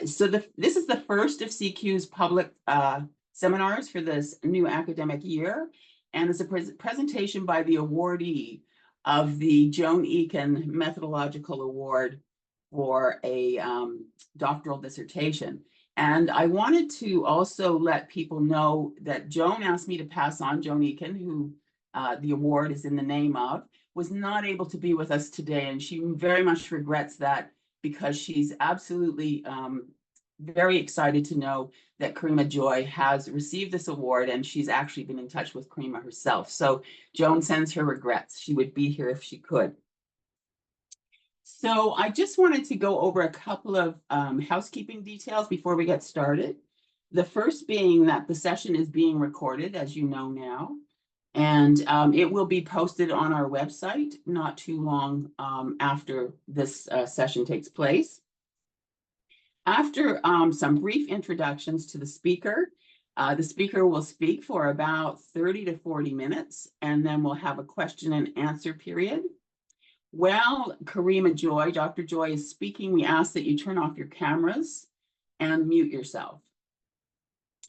This is the first of CQ's public seminars for this new academic year, and it's a presentation by the awardee of the Joan Eakin Methodological Award for a doctoral dissertation. And I wanted to also let people know that Joan asked me to pass on, Joan Eakin, who the award is in the name of, was not able to be with us today, and she very much regrets that, because she's absolutely very excited to know that Karima Joy has received this award, and she's actually been in touch with Karima herself. So Joan sends her regrets. She would be here if she could. So I just wanted to go over a couple of housekeeping details before we get started. The first being that the session is being recorded, as you know now, and it will be posted on our website not too long after this session takes place. After some brief introductions to the speaker will speak for about 30 to 40 minutes, and then we'll have a question and answer period. While Karima Joy, Dr. Joy, is speaking, we ask that you turn off your cameras and mute yourself.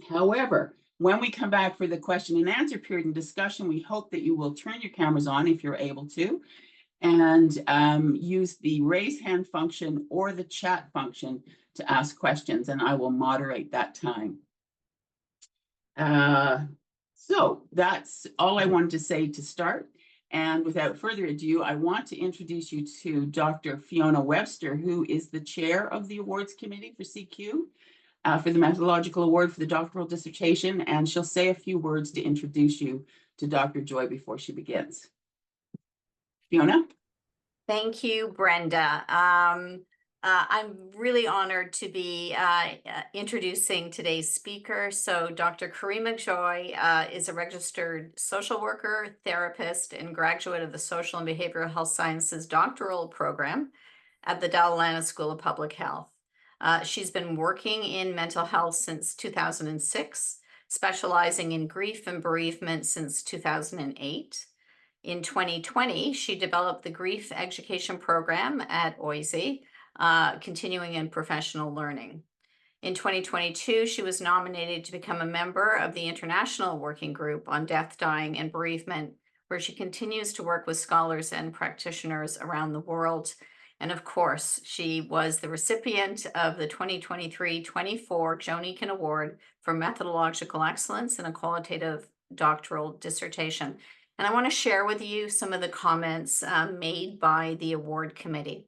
However, when we come back for the question and answer period and discussion, we hope that you will turn your cameras on if you're able to, and use the raise hand function or the chat function to ask questions, and I will moderate that time. So that's all I wanted to say to start. And without further ado, I want to introduce you to Dr. Fiona Webster, who is the chair of the awards committee for CQ, for the methodological award for the doctoral dissertation. And she'll say a few words to introduce you to Dr. Joy before she begins. Fiona? Thank you, Brenda. I'm really honored to be introducing today's speaker. So Dr. Karima Joy is a registered social worker, therapist, and graduate of the Social and Behavioral Health Sciences doctoral program at the Dell Atlantis School of Public Health. She's been working in mental health since 2006, specializing in grief and bereavement since 2008. In 2020, she developed the grief education program at OISE, continuing in professional learning. In 2022, she was nominated to become a member of the International Working Group on Death, Dying, and Bereavement, where she continues to work with scholars and practitioners around the world. And of course, she was the recipient of the 2023-24 Joan Eakin Award for Methodological Excellence in a Qualitative Doctoral Dissertation. And I want to share with you some of the comments made by the award committee.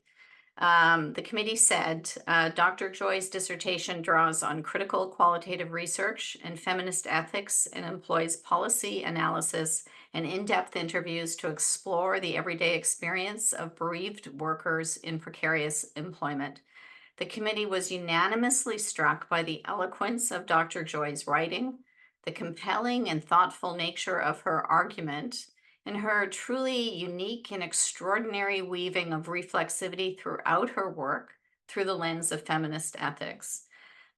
The committee said, Dr. Joy's dissertation draws on critical qualitative research and feminist ethics and employs policy analysis and in-depth interviews to explore the everyday experience of bereaved workers in precarious employment. The committee was unanimously struck by the eloquence of Dr. Joy's writing, the compelling and thoughtful nature of her argument, and her truly unique and extraordinary weaving of reflexivity throughout her work through the lens of feminist ethics.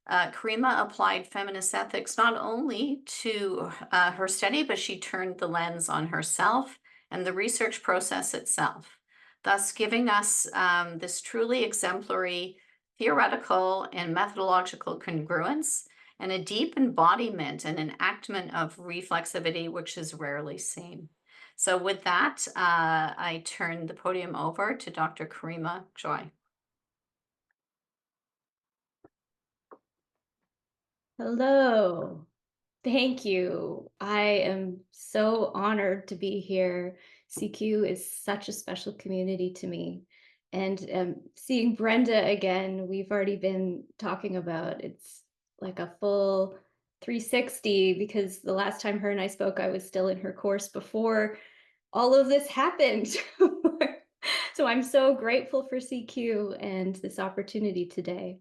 Karima applied feminist ethics not only to her study, but she turned the lens on herself and the research process itself, thus giving us this truly exemplary theoretical and methodological congruence and a deep embodiment and enactment of reflexivity, which is rarely seen. So with that, I turn the podium over to Dr. Karima Joy. Hello, thank you. I am so honored to be here. CQ is such a special community to me. And seeing Brenda again, we've already been talking about, it's like a full 360, because the last time her and I spoke, I was still in her course before all of this happened. So I'm so grateful for CQ and this opportunity today.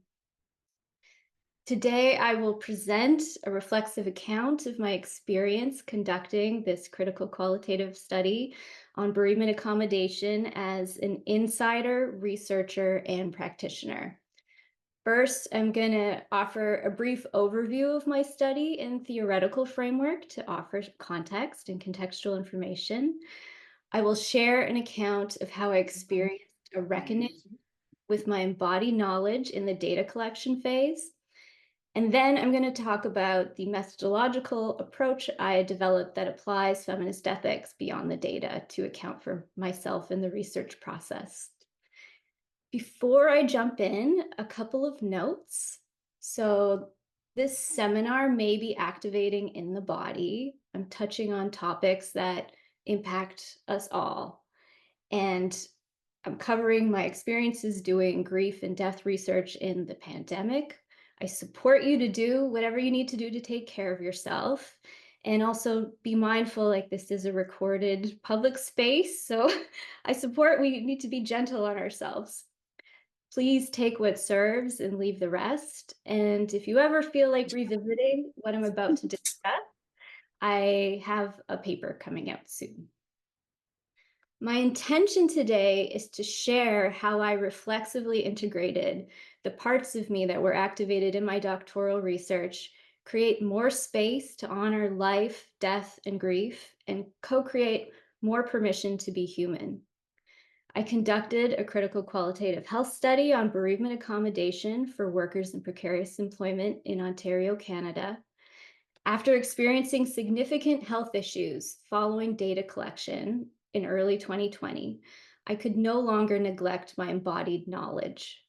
Today, I will present a reflexive account of my experience conducting this critical qualitative study on bereavement accommodation as an insider, researcher, and practitioner. First, I'm going to offer a brief overview of my study and theoretical framework to offer context and contextual information. I will share an account of how I experienced a reckoning with my embodied knowledge in the data collection phase. And then I'm going to talk about the methodological approach I developed that applies feminist ethics beyond the data to account for myself in the research process. Before I jump in, a couple of notes. So this seminar may be activating in the body. I'm touching on topics that impact us all. And I'm covering my experiences doing grief and death research in the pandemic. I support you to do whatever you need to do to take care of yourself. And also be mindful, like this is a recorded public space. So I support we need to be gentle on ourselves. Please take what serves and leave the rest. And if you ever feel like revisiting what I'm about to discuss, I have a paper coming out soon. My intention today is to share how I reflexively integrated the parts of me that were activated in my doctoral research, create more space to honor life, death, and grief, and co-create more permission to be human. I conducted a critical qualitative health study on bereavement accommodation for workers in precarious employment in Ontario, Canada. After experiencing significant health issues following data collection in early 2020, I could no longer neglect my embodied knowledge.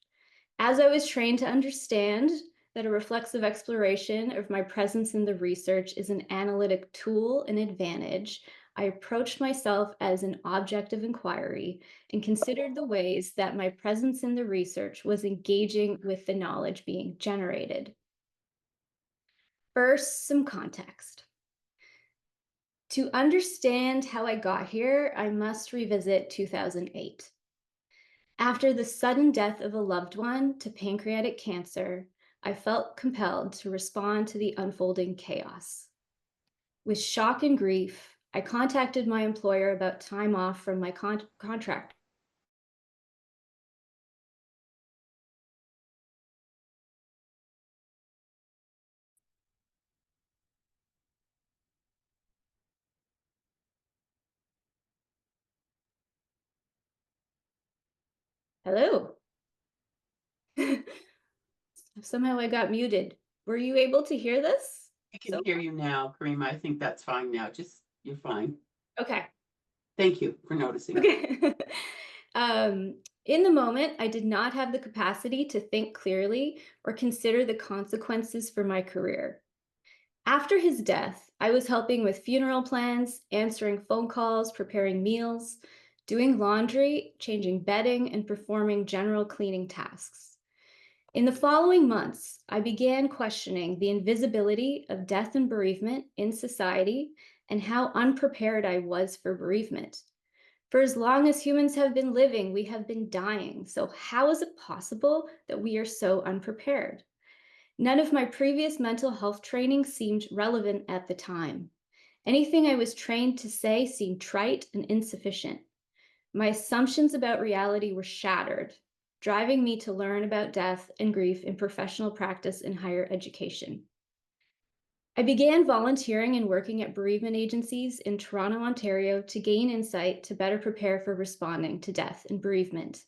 As I was trained to understand that a reflexive exploration of my presence in the research is an analytic tool and advantage, I approached myself as an object of inquiry and considered the ways that my presence in the research was engaging with the knowledge being generated. First, some context. To understand how I got here, I must revisit 2008. After the sudden death of a loved one to pancreatic cancer, I felt compelled to respond to the unfolding chaos. With shock and grief, I contacted my employer about time off from my contract. Hello. Somehow I got muted. Were you able to hear this? I can hear you now, Karima. I think that's fine now. You're fine. Okay. Thank you for noticing. Okay. In the moment, I did not have the capacity to think clearly or consider the consequences for my career. After his death, I was helping with funeral plans, answering phone calls, preparing meals, doing laundry, changing bedding, and performing general cleaning tasks. In the following months, I began questioning the invisibility of death and bereavement in society and how unprepared I was for bereavement. For as long as humans have been living, we have been dying. So how is it possible that we are so unprepared? None of my previous mental health training seemed relevant at the time. Anything I was trained to say seemed trite and insufficient. My assumptions about reality were shattered, driving me to learn about death and grief in professional practice in higher education. I began volunteering and working at bereavement agencies in Toronto, Ontario to gain insight to better prepare for responding to death and bereavement.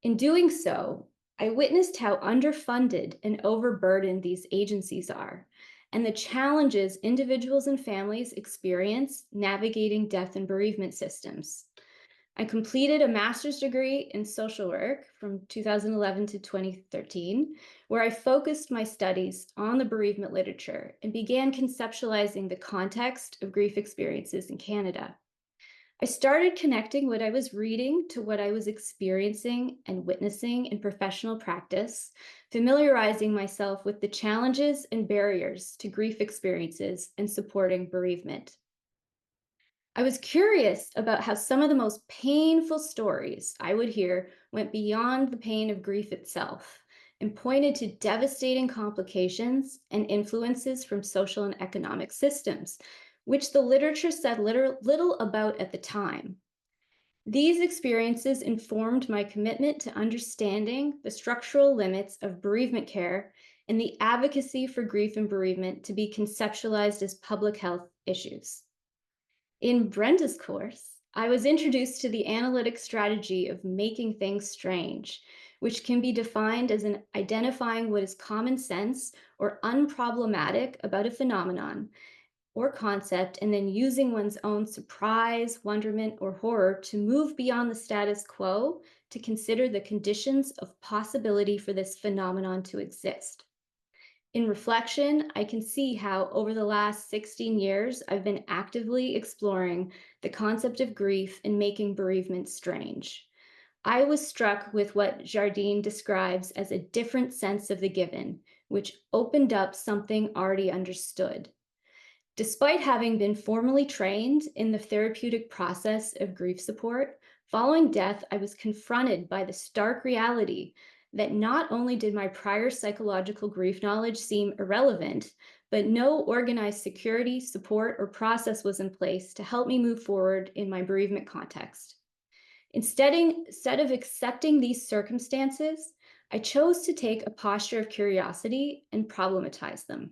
In doing so, I witnessed how underfunded and overburdened these agencies are, and the challenges individuals and families experience navigating death and bereavement systems. I completed a master's degree in social work from 2011 to 2013, where I focused my studies on the bereavement literature and began conceptualizing the context of grief experiences in Canada. I started connecting what I was reading to what I was experiencing and witnessing in professional practice, familiarizing myself with the challenges and barriers to grief experiences and supporting bereavement. I was curious about how some of the most painful stories I would hear went beyond the pain of grief itself and pointed to devastating complications and influences from social and economic systems, which the literature said little about at the time. These experiences informed my commitment to understanding the structural limits of bereavement care and the advocacy for grief and bereavement to be conceptualized as public health issues. In Brenda's course, I was introduced to the analytic strategy of making things strange, which can be defined as an identifying what is common sense or unproblematic about a phenomenon or concept, and then using one's own surprise, wonderment, or horror to move beyond the status quo to consider the conditions of possibility for this phenomenon to exist. In reflection, I can see how over the last 16 years, I've been actively exploring the concept of grief and making bereavement strange. I was struck with what Jardine describes as a different sense of the given, which opened up something already understood. Despite having been formally trained in the therapeutic process of grief support, following death, I was confronted by the stark reality that not only did my prior psychological grief knowledge seem irrelevant, but no organized security, support, or process was in place to help me move forward in my bereavement context. Instead of accepting these circumstances, I chose to take a posture of curiosity and problematize them.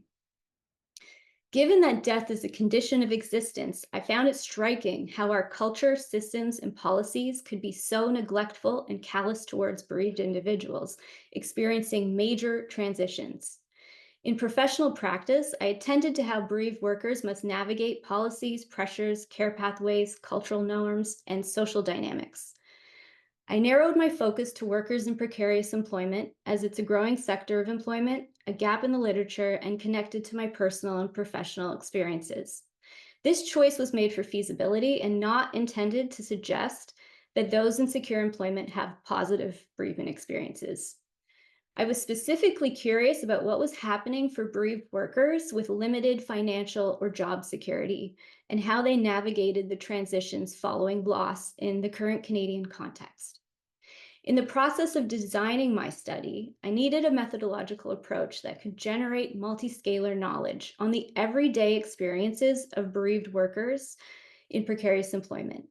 Given that death is a condition of existence, I found it striking how our culture, systems, and policies could be so neglectful and callous towards bereaved individuals experiencing major transitions. In professional practice, I attended to how bereaved workers must navigate policies, pressures, care pathways, cultural norms, and social dynamics. I narrowed my focus to workers in precarious employment, as it's a growing sector of employment, a gap in the literature, and connected to my personal and professional experiences. This choice was made for feasibility and not intended to suggest that those in secure employment have positive bereavement experiences. I was specifically curious about what was happening for bereaved workers with limited financial or job security and how they navigated the transitions following loss in the current Canadian context. In the process of designing my study, I needed a methodological approach that could generate multi-scalar knowledge on the everyday experiences of bereaved workers in precarious employment.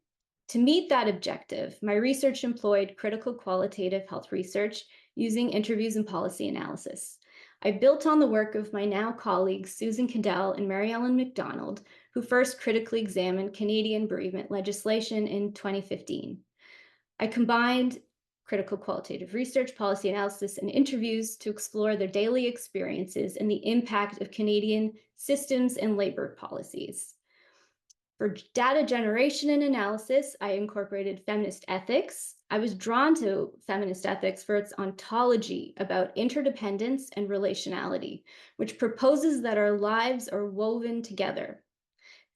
To meet that objective, my research employed critical qualitative health research using interviews and policy analysis. I built on the work of my now colleagues Susan Cadell and Mary Ellen McDonald, who first critically examined Canadian bereavement legislation in 2015. I combined critical qualitative research, policy analysis, and interviews to explore their daily experiences and the impact of Canadian systems and labor policies. For data generation and analysis, I incorporated feminist ethics. I was drawn to feminist ethics for its ontology about interdependence and relationality, which proposes that our lives are woven together.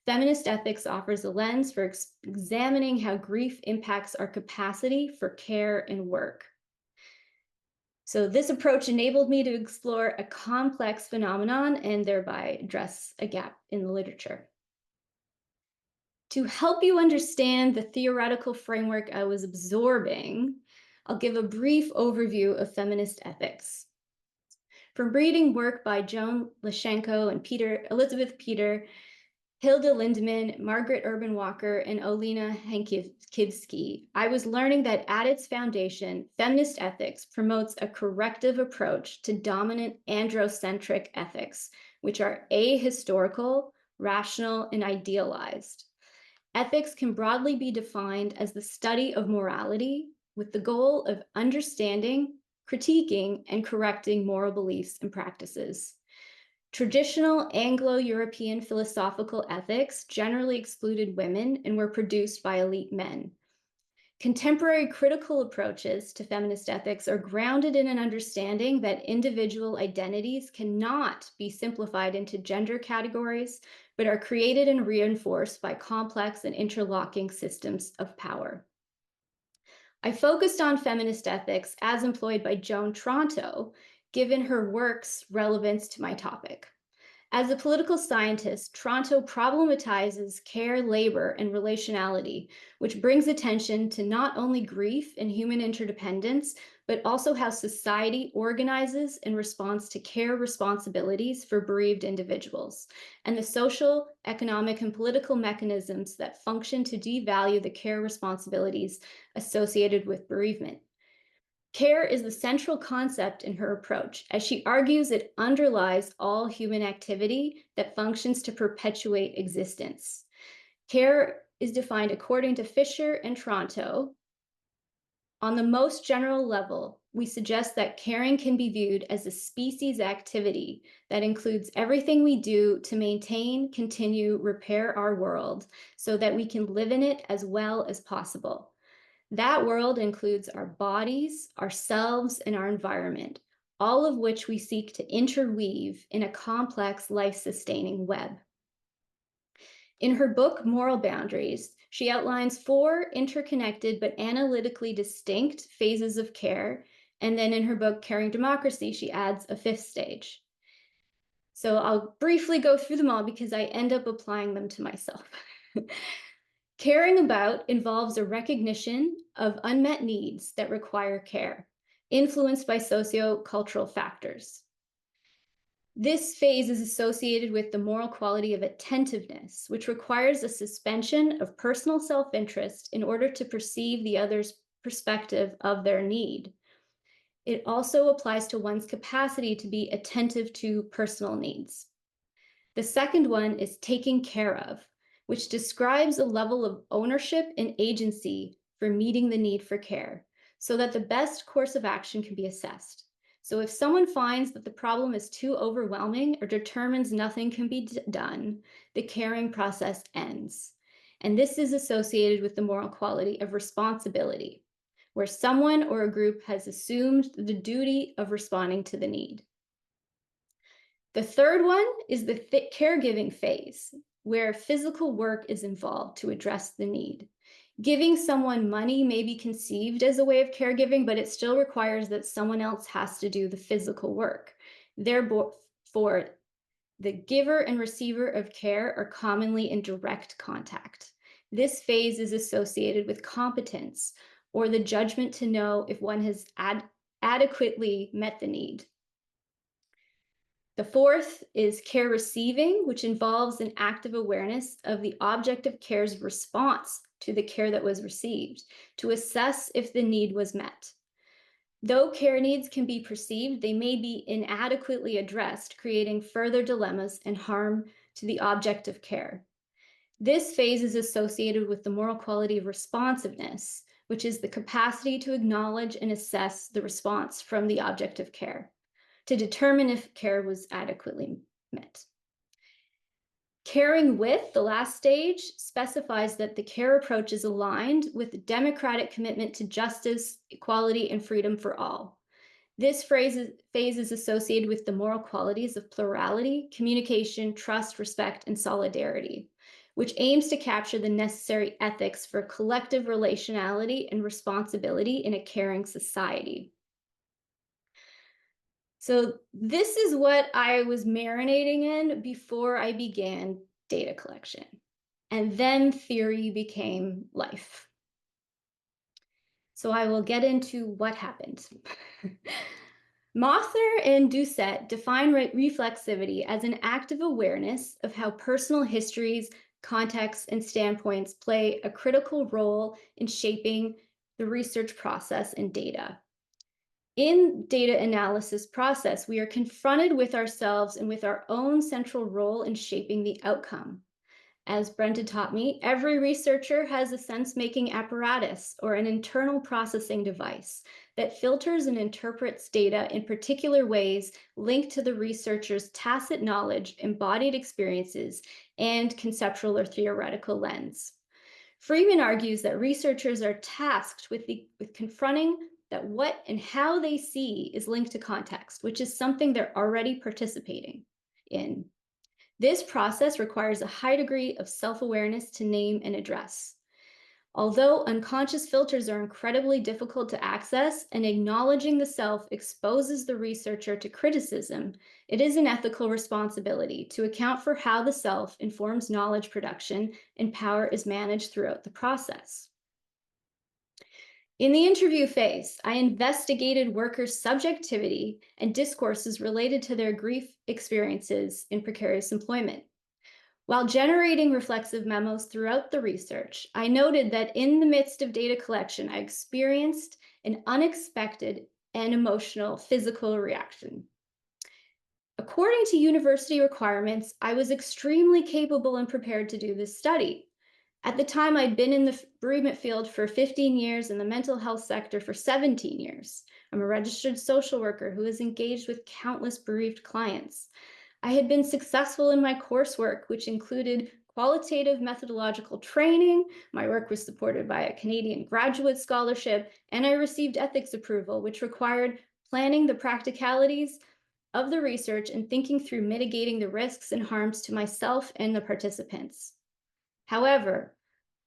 Feminist ethics offers a lens for examining how grief impacts our capacity for care and work. So this approach enabled me to explore a complex phenomenon and thereby address a gap in the literature. To help you understand the theoretical framework I was absorbing, I'll give a brief overview of feminist ethics. From reading work by Joan Lashenko and Elizabeth Peter, Hilda Lindemann, Margaret Urban Walker, and Olena Hankivsky, I was learning that at its foundation, feminist ethics promotes a corrective approach to dominant androcentric ethics, which are ahistorical, rational, and idealized. Ethics can broadly be defined as the study of morality with the goal of understanding, critiquing, and correcting moral beliefs and practices. Traditional Anglo-European philosophical ethics generally excluded women and were produced by elite men. Contemporary critical approaches to feminist ethics are grounded in an understanding that individual identities cannot be simplified into gender categories, but are created and reinforced by complex and interlocking systems of power. I focused on feminist ethics as employed by Joan Tronto, given her work's relevance to my topic. As a political scientist, Tronto problematizes care, labor, and relationality, which brings attention to not only grief and human interdependence, but also how society organizes in response to care responsibilities for bereaved individuals, and the social, economic, and political mechanisms that function to devalue the care responsibilities associated with bereavement. Care is the central concept in her approach, as she argues it underlies all human activity that functions to perpetuate existence. Care is defined according to Fisher and Tronto On the most general level, we suggest that caring can be viewed as a species activity that includes everything we do to maintain, continue, repair our world so that we can live in it as well as possible. That world includes our bodies, ourselves, and our environment, all of which we seek to interweave in a complex life-sustaining web. In her book, Moral Boundaries, she outlines 4 interconnected but analytically distinct phases of care. And then in her book, Caring Democracy, she adds a 5th stage. So I'll briefly go through them all because I end up applying them to myself. Caring about involves a recognition of unmet needs that require care, influenced by socio-cultural factors. This phase is associated with the moral quality of attentiveness, which requires a suspension of personal self-interest in order to perceive the other's perspective of their need. It also applies to one's capacity to be attentive to personal needs. The second one is taking care of, which describes a level of ownership and agency for meeting the need for care, so that the best course of action can be assessed. So if someone finds that the problem is too overwhelming or determines nothing can be done, the caring process ends. And this is associated with the moral quality of responsibility, where someone or a group has assumed the duty of responding to the need. The third one is the caregiving phase, where physical work is involved to address the need. Giving someone money may be conceived as a way of caregiving, but it still requires that someone else has to do the physical work. Therefore, the giver and receiver of care are commonly in direct contact. This phase is associated with competence, or the judgment to know if one has adequately met the need. The fourth is care receiving, which involves an active awareness of the object of care's response to the care that was received, to assess if the need was met. Though care needs can be perceived, they may be inadequately addressed, creating further dilemmas and harm to the object of care. This phase is associated with the moral quality of responsiveness, which is the capacity to acknowledge and assess the response from the object of care, to determine if care was adequately met. Caring with, the last stage, specifies that the care approach is aligned with the democratic commitment to justice, equality, and freedom for all. This phase is associated with the moral qualities of plurality, communication, trust, respect, and solidarity, which aims to capture the necessary ethics for collective relationality and responsibility in a caring society. So this is what I was marinating in before I began data collection. And then theory became life. So I will get into what happened. Mother and Doucette define reflexivity as an active awareness of how personal histories, contexts, and standpoints play a critical role in shaping the research process and data. In data analysis process, we are confronted with ourselves and with our own central role in shaping the outcome. As Brenda taught me, every researcher has a sense-making apparatus or an internal processing device that filters and interprets data in particular ways linked to the researcher's tacit knowledge, embodied experiences, and conceptual or theoretical lens. Freeman argues that researchers are tasked with confronting that what and how they see is linked to context, which is something they're already participating in. This process requires a high degree of self-awareness to name and address. Although unconscious filters are incredibly difficult to access and acknowledging the self exposes the researcher to criticism, it is an ethical responsibility to account for how the self informs knowledge production and power is managed throughout the process. In the interview phase, I investigated workers' subjectivity and discourses related to their grief experiences in precarious employment. While generating reflexive memos throughout the research, I noted that in the midst of data collection, I experienced an unexpected and emotional physical reaction. According to university requirements, I was extremely capable and prepared to do this study. At the time, I'd been in the bereavement field for 15 years and the mental health sector for 17 years. I'm a registered social worker who has engaged with countless bereaved clients. I had been successful in my coursework, which included qualitative methodological training. My work was supported by a Canadian graduate scholarship, and I received ethics approval, which required planning the practicalities of the research and thinking through mitigating the risks and harms to myself and the participants. However,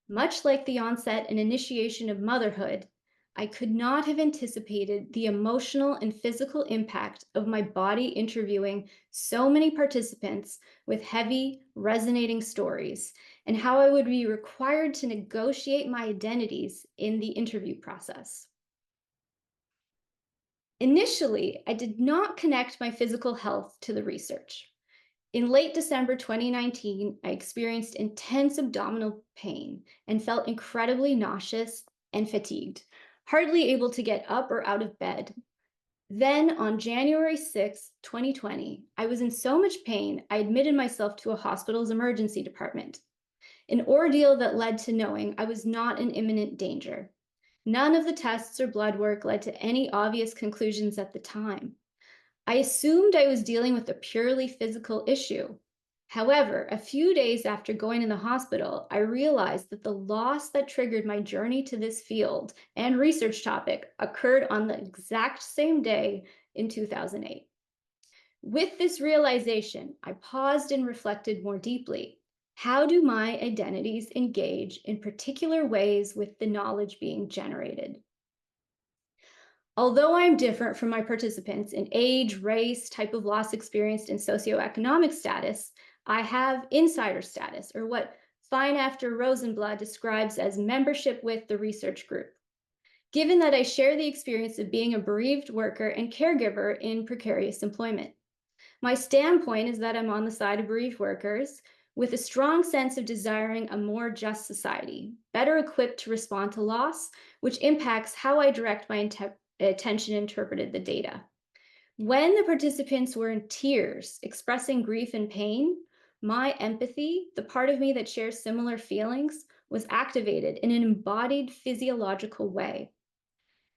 much like the onset and initiation of motherhood, I could not have anticipated the emotional and physical impact of my body interviewing so many participants with heavy, resonating stories, and how I would be required to negotiate my identities in the interview process. Initially, I did not connect my physical health to the research. In late December 2019, I experienced intense abdominal pain and felt incredibly nauseous and fatigued, hardly able to get up or out of bed. Then on January 6, 2020, I was in so much pain, I admitted myself to a hospital's emergency department, an ordeal that led to knowing I was not in imminent danger. None of the tests or blood work led to any obvious conclusions at the time. I assumed I was dealing with a purely physical issue. However, a few days after going in the hospital, I realized that the loss that triggered my journey to this field and research topic occurred on the exact same day in 2008. With this realization, I paused and reflected more deeply. How do my identities engage in particular ways with the knowledge being generated? Although I'm different from my participants in age, race, type of loss experienced, and socioeconomic status, I have insider status, or what Fine After Rosenblatt describes as membership with the research group. Given that I share the experience of being a bereaved worker and caregiver in precarious employment. My standpoint is that I'm on the side of bereaved workers with a strong sense of desiring a more just society, better equipped to respond to loss, which impacts how I direct my attention interpreted the data. When the participants were in tears, expressing grief and pain, my empathy, the part of me that shares similar feelings, was activated in an embodied physiological way.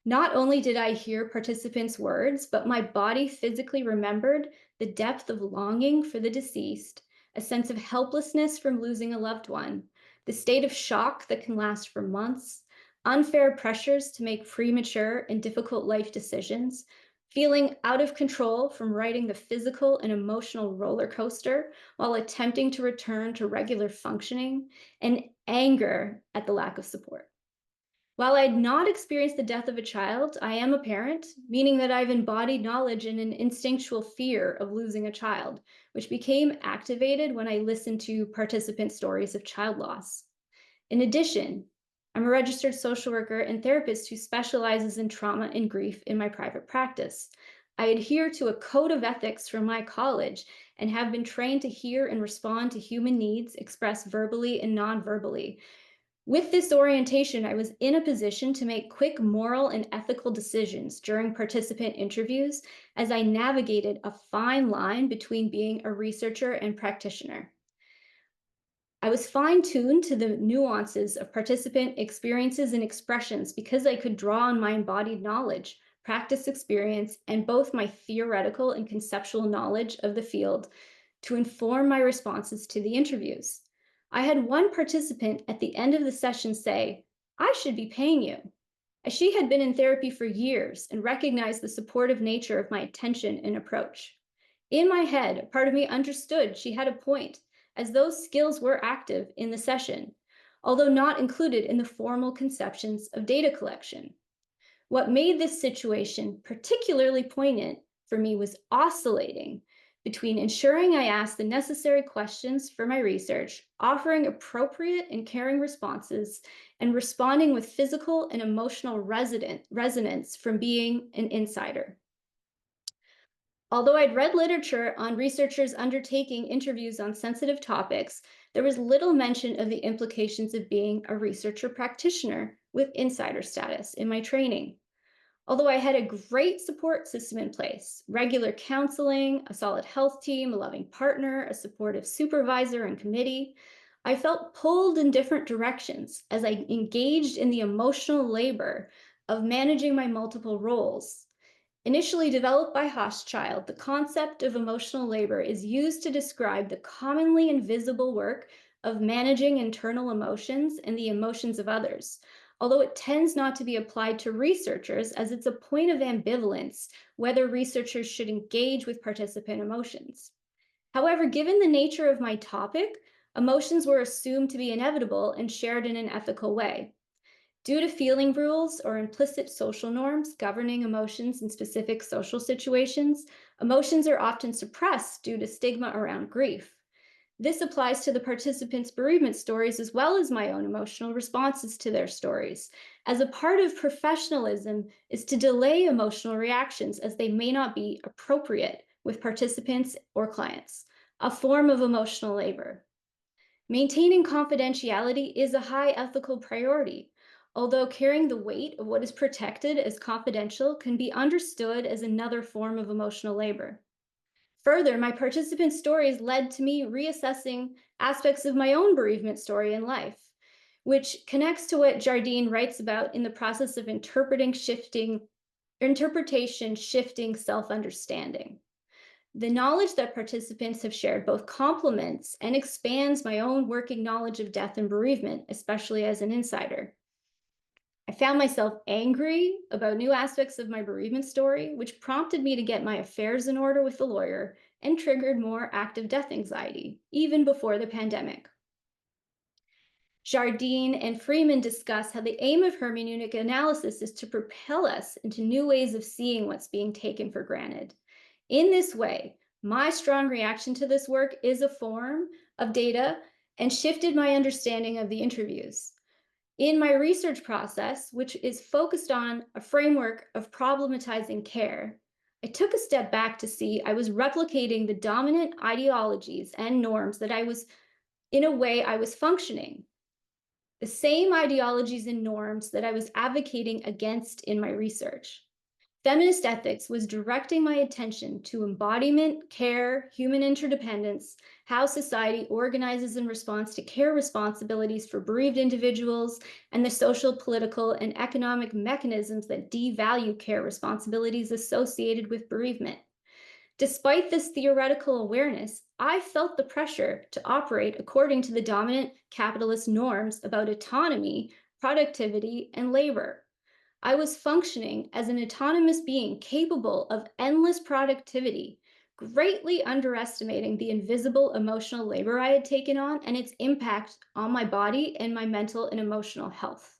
Not only did I hear participants' words, but my body physically remembered the depth of longing for the deceased, a sense of helplessness from losing a loved one, the state of shock that can last for months, unfair pressures to make premature and difficult life decisions, feeling out of control from riding the physical and emotional roller coaster while attempting to return to regular functioning, and anger at the lack of support. While I had not experienced the death of a child, I am a parent, meaning that I've embodied knowledge in an instinctual fear of losing a child, which became activated when I listened to participant stories of child loss. In addition, I'm a registered social worker and therapist who specializes in trauma and grief in my private practice. I adhere to a code of ethics from my college and have been trained to hear and respond to human needs expressed verbally and non-verbally. With this orientation, I was in a position to make quick moral and ethical decisions during participant interviews as I navigated a fine line between being a researcher and practitioner. I was fine-tuned to the nuances of participant experiences and expressions because I could draw on my embodied knowledge, practice experience, and both my theoretical and conceptual knowledge of the field to inform my responses to the interviews. I had one participant at the end of the session say, "I should be paying you," as she had been in therapy for years and recognized the supportive nature of my attention and approach. In my head, a part of me understood she had a point, as those skills were active in the session, although not included in the formal conceptions of data collection. What made this situation particularly poignant for me was oscillating between ensuring I asked the necessary questions for my research, offering appropriate and caring responses, and responding with physical and emotional resonance from being an insider. Although I'd read literature on researchers undertaking interviews on sensitive topics, there was little mention of the implications of being a researcher practitioner with insider status in my training. Although I had a great support system in place, regular counseling, a solid health team, a loving partner, a supportive supervisor and committee, I felt pulled in different directions as I engaged in the emotional labor of managing my multiple roles. Initially developed by Hochschild, the concept of emotional labor is used to describe the commonly invisible work of managing internal emotions and the emotions of others, although it tends not to be applied to researchers as it's a point of ambivalence whether researchers should engage with participant emotions. However, given the nature of my topic, emotions were assumed to be inevitable and shared in an ethical way. Due to feeling rules or implicit social norms governing emotions in specific social situations, emotions are often suppressed due to stigma around grief. This applies to the participants' bereavement stories as well as my own emotional responses to their stories, as a part of professionalism is to delay emotional reactions as they may not be appropriate with participants or clients, a form of emotional labor. Maintaining confidentiality is a high ethical priority, although carrying the weight of what is protected as confidential can be understood as another form of emotional labor. Further, my participant stories led to me reassessing aspects of my own bereavement story in life, which connects to what Jardine writes about in the process of interpretation shifting self-understanding. The knowledge that participants have shared both complements and expands my own working knowledge of death and bereavement, especially as an insider. I found myself angry about new aspects of my bereavement story, which prompted me to get my affairs in order with the lawyer and triggered more active death anxiety, even before the pandemic. Jardine and Freeman discuss how the aim of hermeneutic analysis is to propel us into new ways of seeing what's being taken for granted. In this way, my strong reaction to this work is a form of data and shifted my understanding of the interviews. In my research process, which is focused on a framework of problematizing care, I took a step back to see I was replicating the dominant ideologies and norms that I was functioning. The same ideologies and norms that I was advocating against in my research. Feminist ethics was directing my attention to embodiment, care, human interdependence, how society organizes in response to care responsibilities for bereaved individuals, and the social, political, and economic mechanisms that devalue care responsibilities associated with bereavement. Despite this theoretical awareness, I felt the pressure to operate according to the dominant capitalist norms about autonomy, productivity, and labor. I was functioning as an autonomous being capable of endless productivity, greatly underestimating the invisible emotional labor I had taken on and its impact on my body and my mental and emotional health.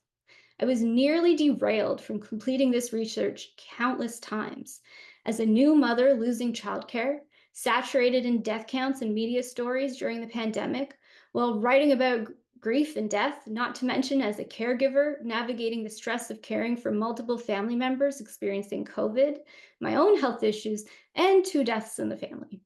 I was nearly derailed from completing this research countless times. As a new mother losing childcare, saturated in death counts and media stories during the pandemic, while writing about grief and death, not to mention as a caregiver, navigating the stress of caring for multiple family members experiencing COVID, my own health issues, and 2 deaths in the family.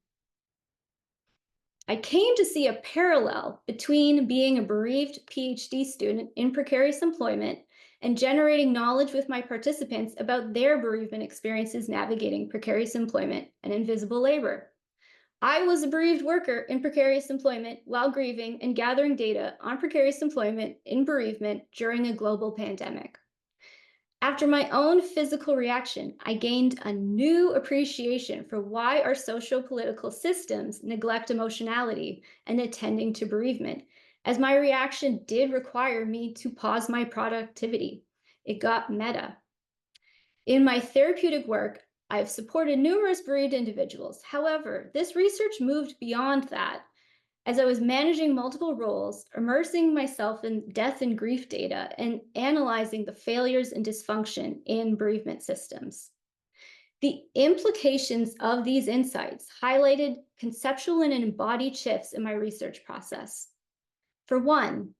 I came to see a parallel between being a bereaved PhD student in precarious employment and generating knowledge with my participants about their bereavement experiences navigating precarious employment and invisible labor. I was a bereaved worker in precarious employment while grieving and gathering data on precarious employment in bereavement during a global pandemic. After my own physical reaction, I gained a new appreciation for why our socio-political systems neglect emotionality and attending to bereavement, as my reaction did require me to pause my productivity. It got meta. In my therapeutic work, I have supported numerous bereaved individuals. However, this research moved beyond that. As I was managing multiple roles, immersing myself in death and grief data, and analyzing the failures and dysfunction in bereavement systems. The implications of these insights highlighted conceptual and embodied shifts in my research process. For one,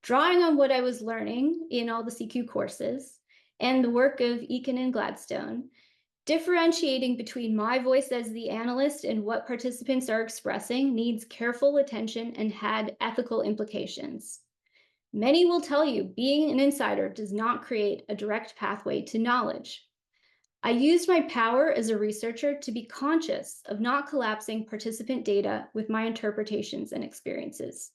drawing on what I was learning in all the CQ courses and the work of Eakin and Gladstone, differentiating between my voice as the analyst and what participants are expressing needs careful attention and had ethical implications. Many will tell you being an insider does not create a direct pathway to knowledge. I used my power as a researcher to be conscious of not collapsing participant data with my interpretations and experiences.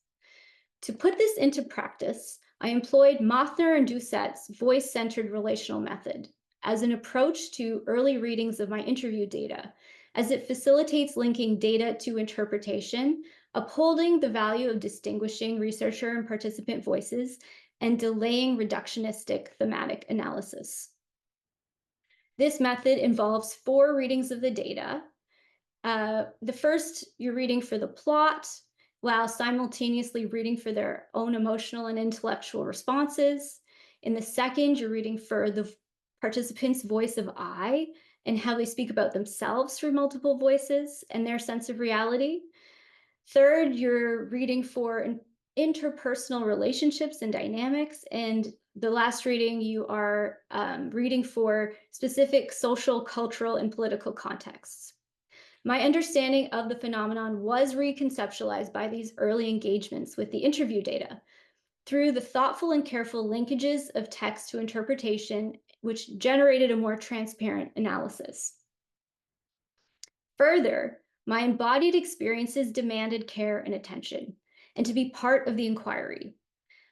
To put this into practice, I employed Mothner and Doucet's voice-centered relational method as an approach to early readings of my interview data, as it facilitates linking data to interpretation, upholding the value of distinguishing researcher and participant voices, and delaying reductionistic thematic analysis. This method involves 4 readings of the data. The first, you're reading for the plot, while simultaneously reading for their own emotional and intellectual responses. In the second, you're reading for the participant's voice of I and how they speak about themselves through multiple voices and their sense of reality. Third, you're reading for interpersonal relationships and dynamics. And the last reading, you are reading for specific social, cultural, and political contexts. My understanding of the phenomenon was reconceptualized by these early engagements with the interview data through the thoughtful and careful linkages of text to interpretation, which generated a more transparent analysis. Further, my embodied experiences demanded care and attention, and to be part of the inquiry.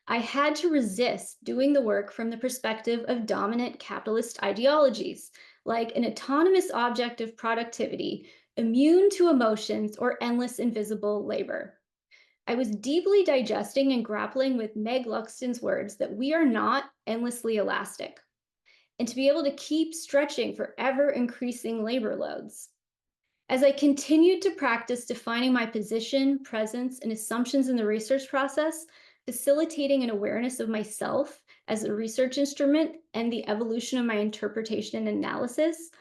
I had to resist doing the work from the perspective of dominant capitalist ideologies, like an autonomous object of productivity, immune to emotions or endless invisible labor. I was deeply digesting and grappling with Meg Luxton's words that we are not endlessly elastic, and to be able to keep stretching for ever increasing labor loads. As I continued to practice defining my position, presence, and assumptions in the research process, facilitating an awareness of myself as a research instrument and the evolution of my interpretation and analysis,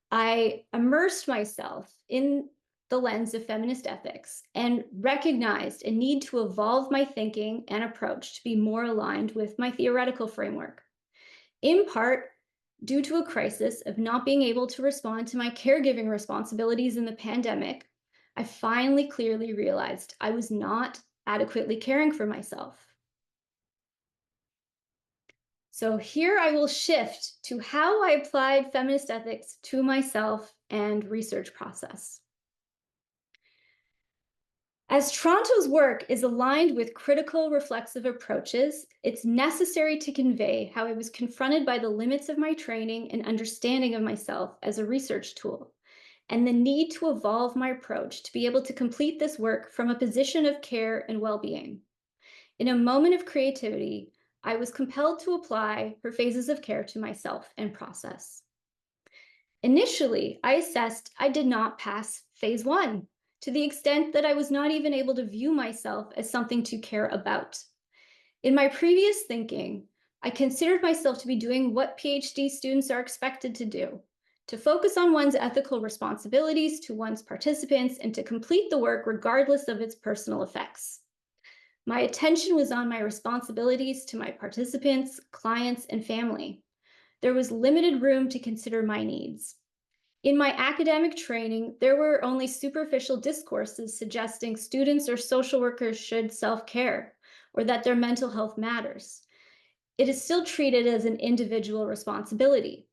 I immersed myself in the lens of feminist ethics and recognized a need to evolve my thinking and approach to be more aligned with my theoretical framework. In part, due to a crisis of not being able to respond to my caregiving responsibilities in the pandemic, I finally clearly realized I was not adequately caring for myself. So here I will shift to how I applied feminist ethics to myself and research process. As Toronto's work is aligned with critical reflexive approaches, it's necessary to convey how I was confronted by the limits of my training and understanding of myself as a research tool, and the need to evolve my approach to be able to complete this work from a position of care and well-being. In a moment of creativity, I was compelled to apply her phases of care to myself and process. Initially, I assessed I did not pass phase 1, to the extent that I was not even able to view myself as something to care about. In my previous thinking, I considered myself to be doing what PhD students are expected to do, to focus on one's ethical responsibilities to one's participants and to complete the work regardless of its personal effects. My attention was on my responsibilities to my participants, clients, and family. There was limited room to consider my needs. In my academic training, there were only superficial discourses suggesting students or social workers should self-care, or that their mental health matters. It is still treated as an individual responsibility.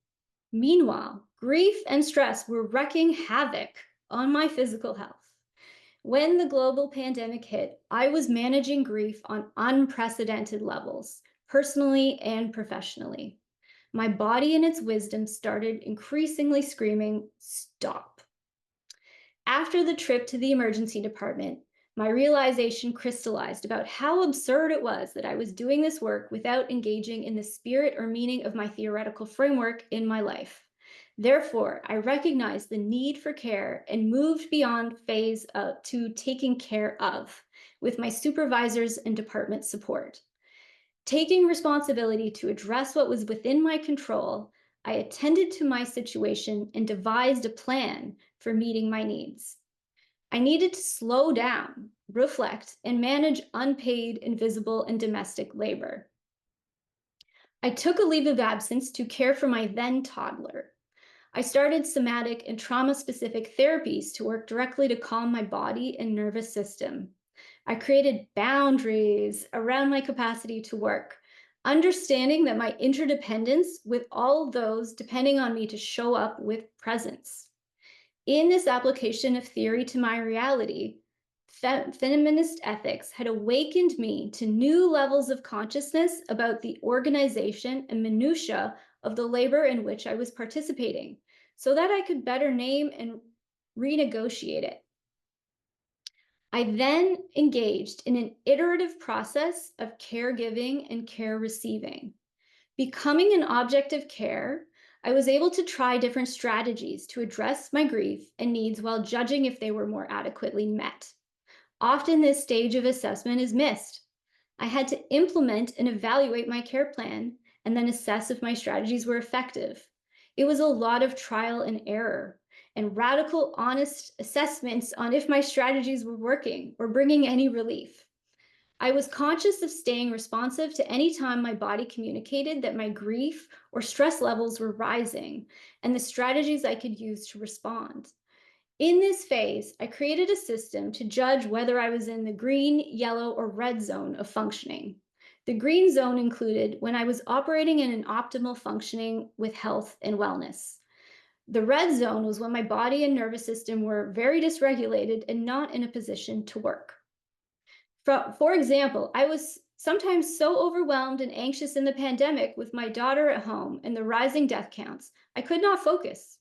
Meanwhile, grief and stress were wreaking havoc on my physical health. When the global pandemic hit, I was managing grief on unprecedented levels, personally and professionally. My body in its wisdom started increasingly screaming, "Stop." After the trip to the emergency department, my realization crystallized about how absurd it was that I was doing this work without engaging in the spirit or meaning of my theoretical framework in my life. Therefore, I recognized the need for care and moved beyond phase to taking care of, with my supervisors and department support. Taking responsibility to address what was within my control, I attended to my situation and devised a plan for meeting my needs. I needed to slow down, reflect, and manage unpaid, invisible, and domestic labor. I took a leave of absence to care for my then toddler. I started somatic and trauma-specific therapies to work directly to calm my body and nervous system. I created boundaries around my capacity to work, understanding that my interdependence with all those depending on me to show up with presence. In this application of theory to my reality, feminist ethics had awakened me to new levels of consciousness about the organization and minutiae of the labor in which I was participating, so that I could better name and renegotiate it. I then engaged in an iterative process of caregiving and care receiving. Becoming an object of care, I was able to try different strategies to address my grief and needs while judging if they were more adequately met. Often this stage of assessment is missed. I had to implement and evaluate my care plan and then assess if my strategies were effective. It was a lot of trial and error and radical, honest assessments on if my strategies were working or bringing any relief. I was conscious of staying responsive to any time my body communicated that my grief or stress levels were rising and the strategies I could use to respond. In this phase, I created a system to judge whether I was in the green, yellow, or red zone of functioning. The green zone included when I was operating in an optimal functioning with health and wellness. The red zone was when my body and nervous system were very dysregulated and not in a position to work. For example, I was sometimes so overwhelmed and anxious in the pandemic with my daughter at home and the rising death counts, I could not focus.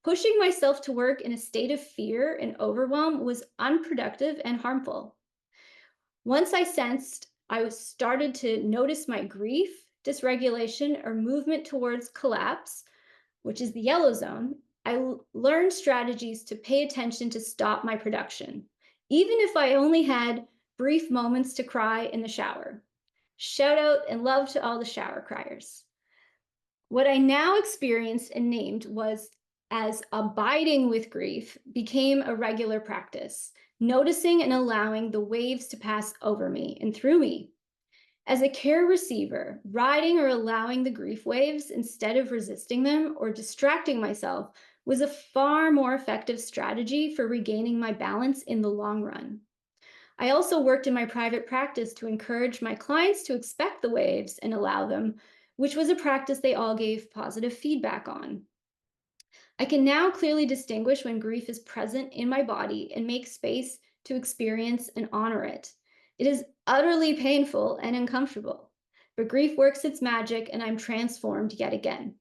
Pushing myself to work in a state of fear and overwhelm was unproductive and harmful. Once I sensed I started to notice my grief, dysregulation, or movement towards collapse, which is the yellow zone, I learned strategies to pay attention to stop my production, even if I only had brief moments to cry in the shower. Shout out and love to all the shower criers. What I now experienced and named was as abiding with grief became a regular practice, noticing and allowing the waves to pass over me and through me. As a care receiver, riding or allowing the grief waves instead of resisting them or distracting myself was a far more effective strategy for regaining my balance in the long run. I also worked in my private practice to encourage my clients to expect the waves and allow them, which was a practice they all gave positive feedback on. I can now clearly distinguish when grief is present in my body and make space to experience and honor it. It is utterly painful and uncomfortable, but grief works its magic and I'm transformed yet again.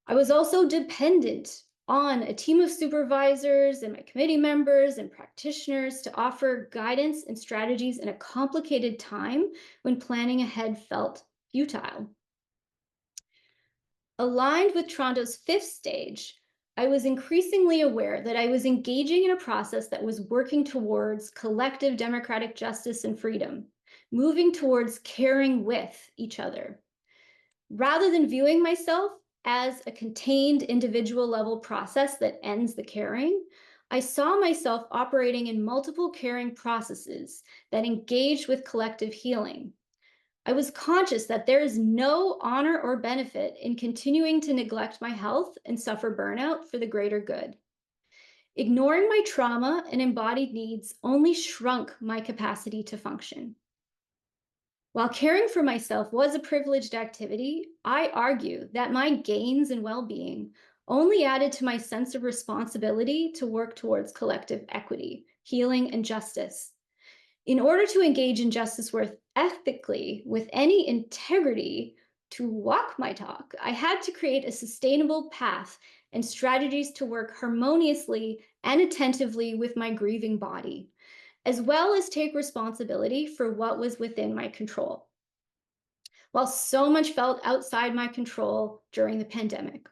I was also dependent on a team of supervisors and my committee members and practitioners to offer guidance and strategies in a complicated time when planning ahead felt futile. Aligned with Toronto's 5th stage, I was increasingly aware that I was engaging in a process that was working towards collective democratic justice and freedom, moving towards caring with each other. Rather than viewing myself as a contained individual level process that ends the caring, I saw myself operating in multiple caring processes that engaged with collective healing. I was conscious that there is no honor or benefit in continuing to neglect my health and suffer burnout for the greater good. Ignoring my trauma and embodied needs only shrunk my capacity to function. While caring for myself was a privileged activity, I argue that my gains and well-being only added to my sense of responsibility to work towards collective equity, healing, and justice. In order to engage in justice work ethically with any integrity to walk my talk, I had to create a sustainable path and strategies to work harmoniously and attentively with my grieving body, as well as take responsibility for what was within my control. While so much felt outside my control during the pandemic.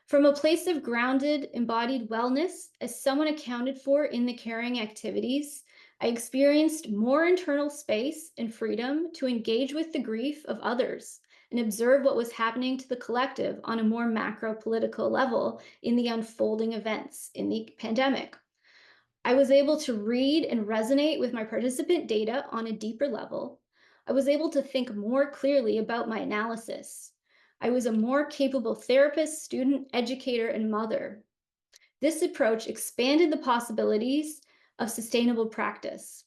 From a place of grounded, embodied wellness, as someone accounted for in the caring activities, I experienced more internal space and freedom to engage with the grief of others and observe what was happening to the collective on a more macro political level in the unfolding events in the pandemic. I was able to read and resonate with my participant data on a deeper level. I was able to think more clearly about my analysis. I was a more capable therapist, student, educator, and mother. This approach expanded the possibilities of sustainable practice.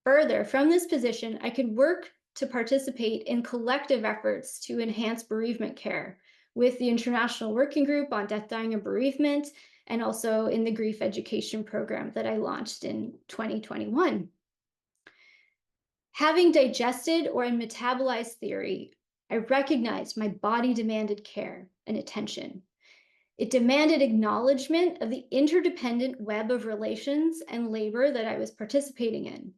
Further, from this position, I could work to participate in collective efforts to enhance bereavement care with the International Working Group on Death, Dying, and Bereavement, and also in the grief education program that I launched in 2021. Having digested or metabolized theory, I recognized my body demanded care and attention. It demanded acknowledgement of the interdependent web of relations and labor that I was participating in.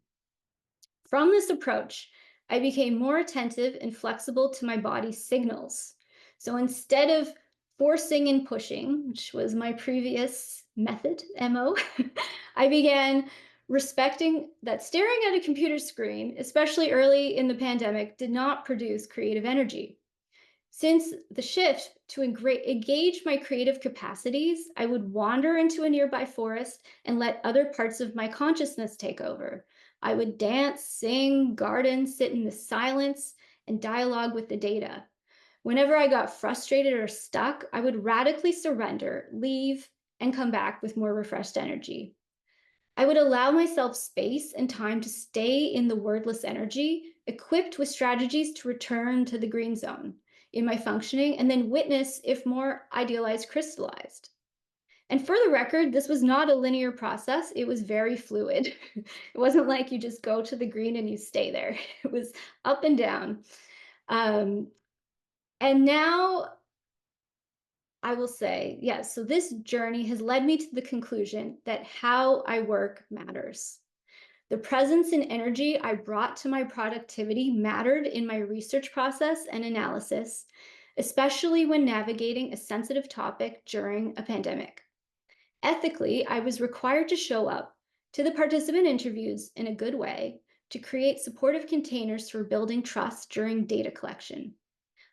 From this approach, I became more attentive and flexible to my body's signals. So instead of forcing and pushing, which was my previous method, MO, I began respecting that staring at a computer screen, especially early in the pandemic, did not produce creative energy. Since the shift to engage my creative capacities, I would wander into a nearby forest and let other parts of my consciousness take over. I would dance, sing, garden, sit in the silence, and dialogue with the data. Whenever I got frustrated or stuck, I would radically surrender, leave, and come back with more refreshed energy. I would allow myself space and time to stay in the wordless energy, equipped with strategies to return to the green zone in my functioning, and then witness if more idealized crystallized. And for the record, this was not a linear process. It was very fluid. It wasn't like you just go to the green and you stay there. It was up and down. And now I will say, yes, so this journey has led me to the conclusion that how I work matters. The presence and energy I brought to my productivity mattered in my research process and analysis, especially when navigating a sensitive topic during a pandemic. Ethically, I was required to show up to the participant interviews in a good way to create supportive containers for building trust during data collection.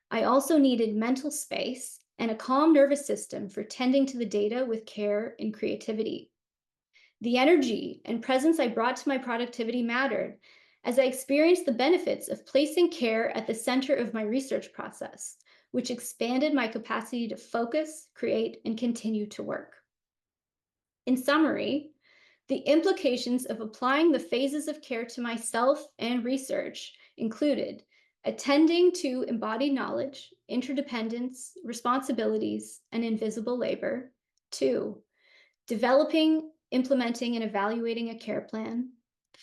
I also needed mental space and a calm nervous system for tending to the data with care and creativity. The energy and presence I brought to my productivity mattered as I experienced the benefits of placing care at the center of my research process, which expanded my capacity to focus, create, and continue to work. In summary, the implications of applying the phases of care to myself and research included attending to embodied knowledge, interdependence, responsibilities, and invisible labor. 2, developing, implementing, and evaluating a care plan.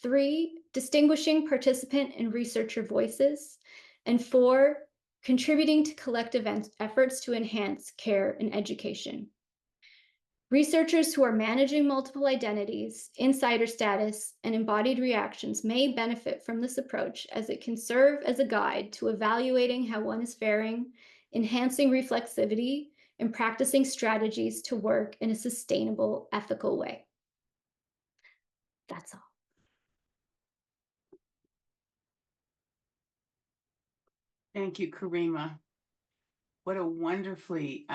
3, distinguishing participant and researcher voices. And 4, contributing to collective efforts to enhance care and education. Researchers who are managing multiple identities, insider status, and embodied reactions may benefit from this approach as it can serve as a guide to evaluating how one is faring, enhancing reflexivity, and practicing strategies to work in a sustainable, ethical way. That's all. Thank you, Karima. What a wonderfully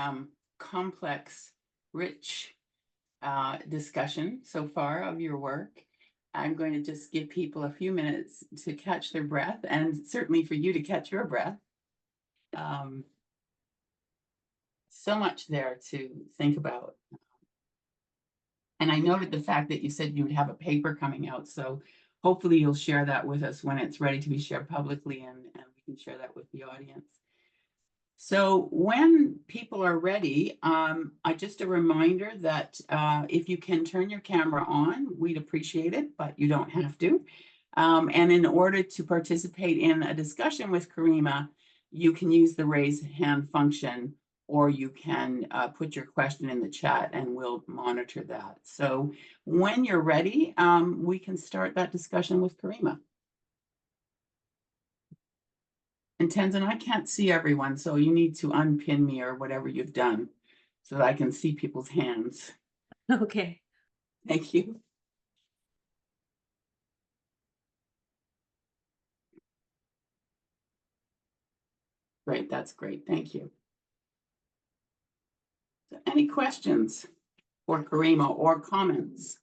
complex, rich discussion so far of your work. I'm going to just give people a few minutes to catch their breath, and certainly for you to catch your breath. So much there to think about. And I noted the fact that you said you would have a paper coming out, so hopefully you'll share that with us when it's ready to be shared publicly, and we can share that with the audience. So when people are ready, just a reminder that if you can turn your camera on, we'd appreciate it, but you don't have to. And in order to participate in a discussion with Karima, you can use the raise hand function, or you can put your question in the chat and we'll monitor that. So when you're ready, we can start that discussion with Karima. And Tenzin, I can't see everyone, so you need to unpin me or whatever you've done so that I can see people's hands. Okay. Thank you. Great, that's great. Thank you. So any questions for Karima or comments?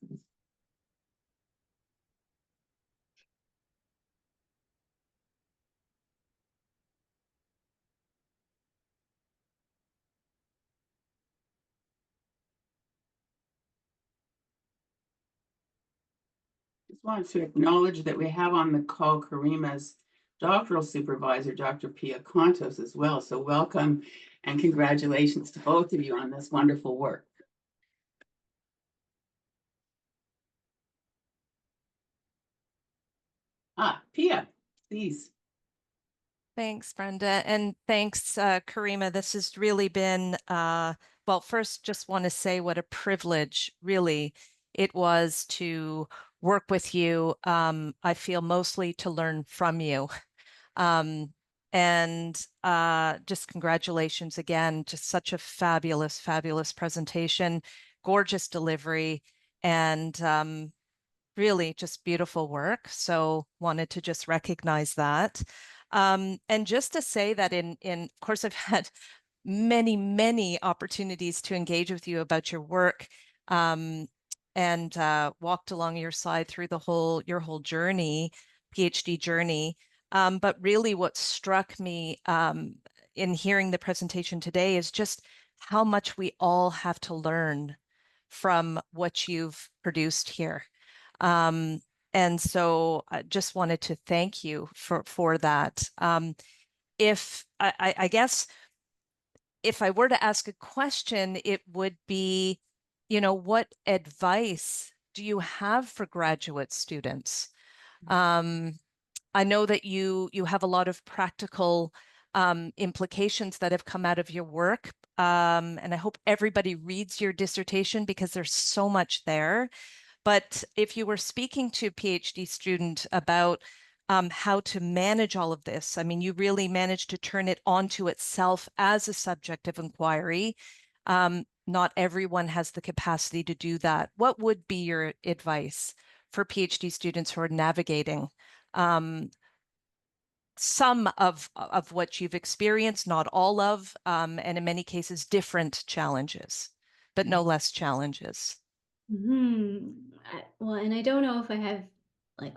Just wanted to acknowledge that we have on the call Karima's doctoral supervisor, Dr. Pia Contos, as well. So welcome and congratulations to both of you on this wonderful work. Pia, please. Thanks, Brenda. And thanks, Karima. This has really been, well, first, just want to say what a privilege, really, it was to work with you. I feel mostly to learn from you. And just congratulations again, just such a fabulous, fabulous presentation, gorgeous delivery, and really just beautiful work. So wanted to just recognize that. And just to say that of course, I've had many, many opportunities to engage with you about your work, and walked along your side through your whole journey, PhD journey. But really what struck me in hearing the presentation today is just how much we all have to learn from what you've produced here. And so I just wanted to thank you for that. If I guess if I were to ask a question, it would be, what advice do you have for graduate students? I know that you have a lot of practical implications that have come out of your work. And I hope everybody reads your dissertation because there's so much there. But if you were speaking to a PhD student about how to manage all of this, I mean, you really managed to turn it onto itself as a subject of inquiry. Not everyone has the capacity to do that. What would be your advice for PhD students who are navigating some of what you've experienced, not all of, and in many cases, different challenges, but no less challenges? Well, and I don't know if I have like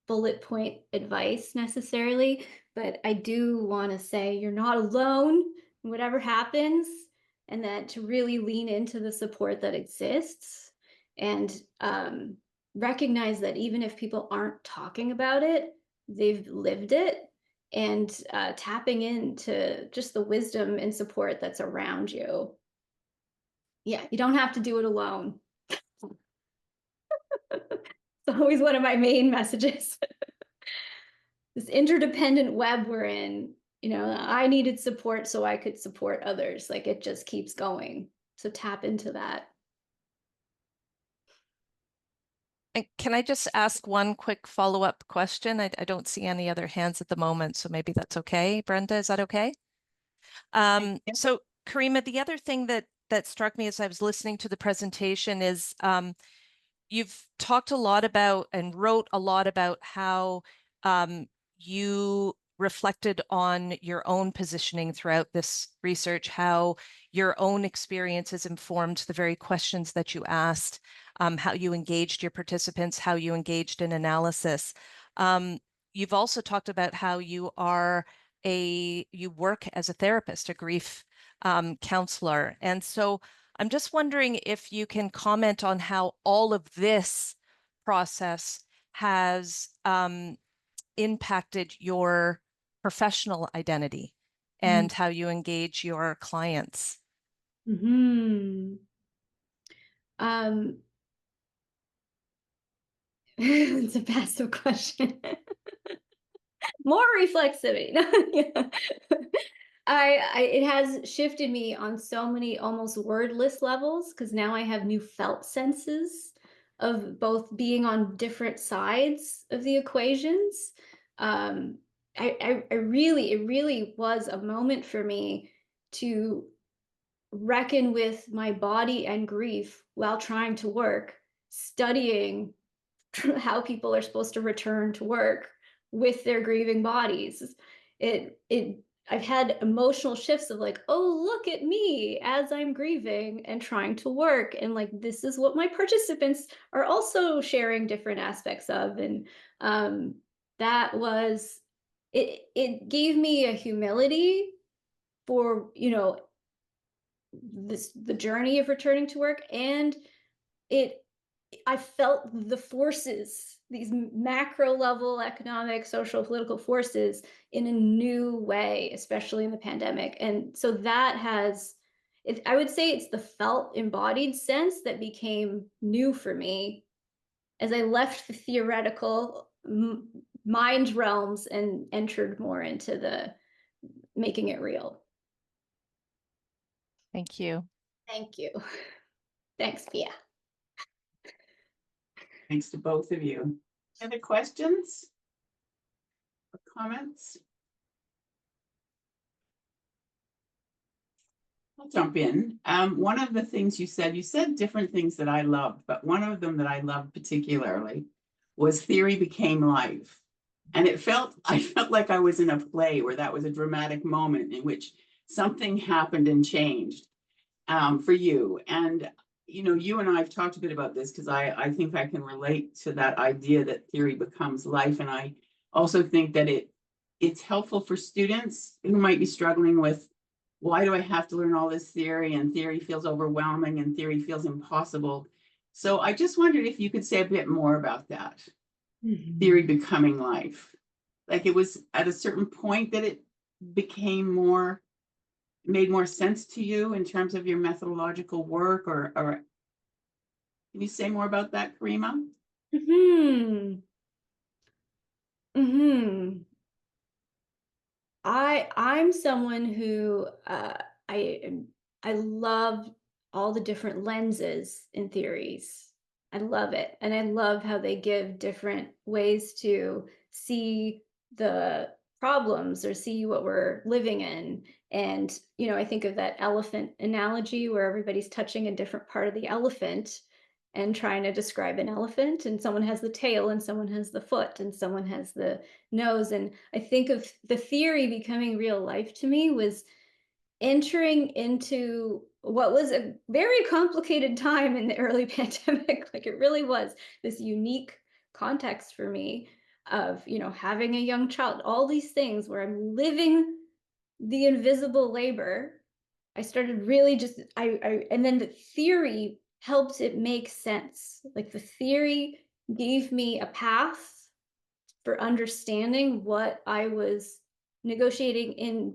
bullet point advice necessarily, but I do want to say you're not alone, whatever happens, and that to really lean into the support that exists and recognize that even if people aren't talking about it, they've lived it, and tapping into just the wisdom and support that's around you. Yeah, you don't have to do it alone. It's always one of my main messages. This interdependent web we're in, I needed support so I could support others. Like it just keeps going. So tap into that. And can I just ask one quick follow-up question? I don't see any other hands at the moment, so maybe that's okay. Brenda, is that okay? So Karima, the other thing that struck me as I was listening to the presentation is you've talked a lot about and wrote a lot about how you reflected on your own positioning throughout this research, how your own experiences informed the very questions that you asked, how you engaged your participants, how you engaged in analysis. You've also talked about how you work as a therapist, a grief counselor. And so I'm just wondering if you can comment on how all of this process has impacted your professional identity and how you engage your clients. It's a passive question. More reflexivity. It has shifted me on so many almost wordless levels because now I have new felt senses of both being on different sides of the equations. It really was a moment for me to reckon with my body and grief while trying to work, studying how people are supposed to return to work with their grieving bodies. I've had emotional shifts of like, oh, look at me as I'm grieving and trying to work. And like, this is what my participants are also sharing different aspects of. And that was, it gave me a humility for, the journey of returning to work. And I felt the forces, these macro level economic, social, political forces in a new way, especially in the pandemic. And so that I would say it's the felt embodied sense that became new for me as I left the theoretical mind realms and entered more into the making it real. Thank you. Thank you. Thanks, Pia. Thanks to both of you. Other questions or comments? I'll jump in. One of the things you said different things that I loved, but one of them that I loved particularly was theory became life. And I felt like I was in a play where that was a dramatic moment in which something happened and changed for you. And, you and I have talked a bit about this because I think I can relate to that idea that theory becomes life. And I also think that it's helpful for students who might be struggling with, why do I have to learn all this theory, and theory feels overwhelming and theory feels impossible. So I just wondered if you could say a bit more about that. Theory becoming life. Like it was at a certain point that it made more sense to you in terms of your methodological work, or can you say more about that, Karima? I'm someone who I love all the different lenses in theories. I love it. And I love how they give different ways to see the problems or see what we're living in. And, I think of that elephant analogy where everybody's touching a different part of the elephant and trying to describe an elephant, and someone has the tail and someone has the foot and someone has the nose. And I think of the theory becoming real life to me was entering into what was a very complicated time in the early pandemic. Like it really was this unique context for me of, having a young child, all these things where I'm living the invisible labor. I started really just, and then the theory helped it make sense. Like the theory gave me a path for understanding what I was negotiating in.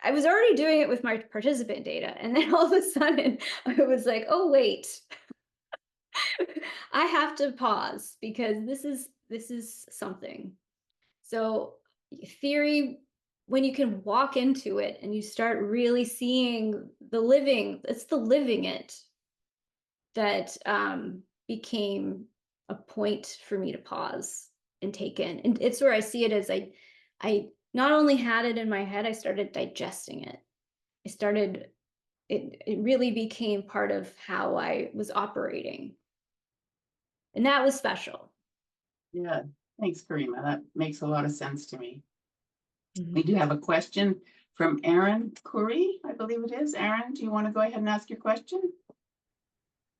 I was already doing it with my participant data. And then all of a sudden I was like, oh, wait, I have to pause because this is something. So theory, when you can walk into it and you start really seeing it's the living it that became a point for me to pause and take in. And it's where I see it as I not only had it in my head, I started digesting it. It really became part of how I was operating. And that was special. Yeah, thanks, Karima. That makes a lot of sense to me. We do have a question from Aaron Curry, I believe it is. Aaron, do you want to go ahead and ask your question?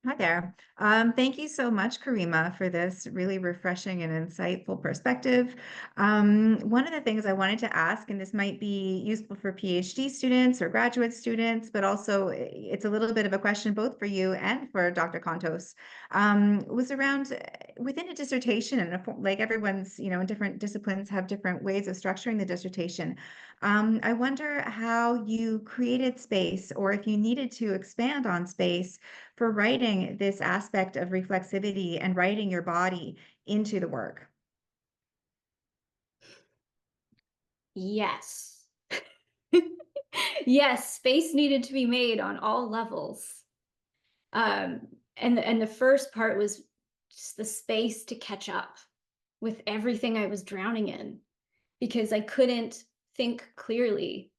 Hi there. Thank you so much, Karima, for this really refreshing and insightful perspective. One of the things I wanted to ask, and this might be useful for PhD students or graduate students, but also it's a little bit of a question both for you and for Dr. Contos, was around within a dissertation, and like everyone's, in different disciplines have different ways of structuring the dissertation. I wonder how you created space, or if you needed to expand on space for writing this aspect of reflexivity and writing your body into the work. Yes. Yes, space needed to be made on all levels. And the first part was just the space to catch up with everything I was drowning in, because I couldn't think clearly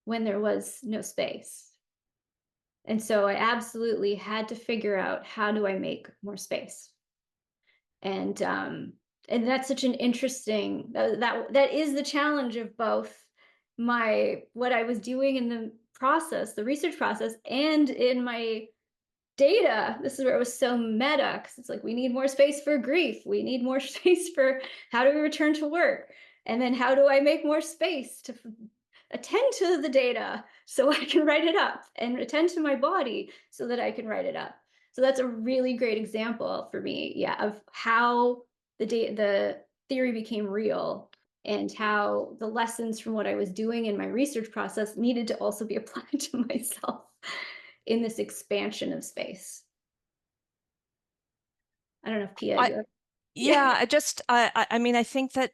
when there was no space. And so I absolutely had to figure out, how do I make more space? And that's such an interesting, that is the challenge of both what I was doing in the process, the research process, and in my data. This is where it was so meta, because it's like, we need more space for grief. We need more space for how do we return to work? And then how do I make more space to attend to the data so I can write it up, and attend to my body so that I can write it up? So that's a really great example for me, of how the theory became real, and how the lessons from what I was doing in my research process needed to also be applied to myself in this expansion of space. I don't know if Pia. Yeah, I mean, I think that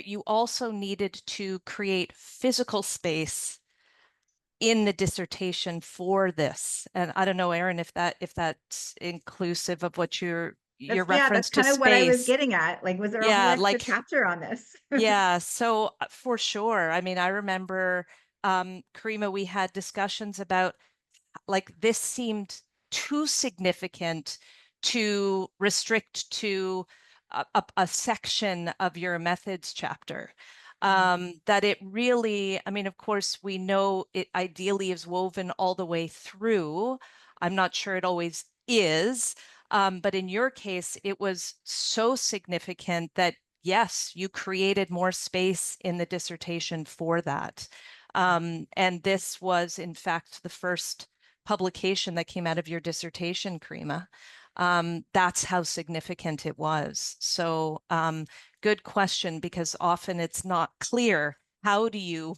you also needed to create physical space in the dissertation for this. And I don't know, Erin, if that's inclusive of what your That's reference to kind of what I was space. getting at. Like, was there a whole Yeah, extra like, chapter on this? yeah, so for sure. I mean, I remember, Karima, we had discussions about like this seemed too significant to restrict to a section of your methods chapter. That it really, I mean, of course, we know it ideally is woven all the way through. I'm not sure it always is, but in your case, it was so significant that yes, you created more space in the dissertation for that. And this was, in fact, the first publication that came out of your dissertation, Karima. That's how significant it was. So good question, because often it's not clear how do you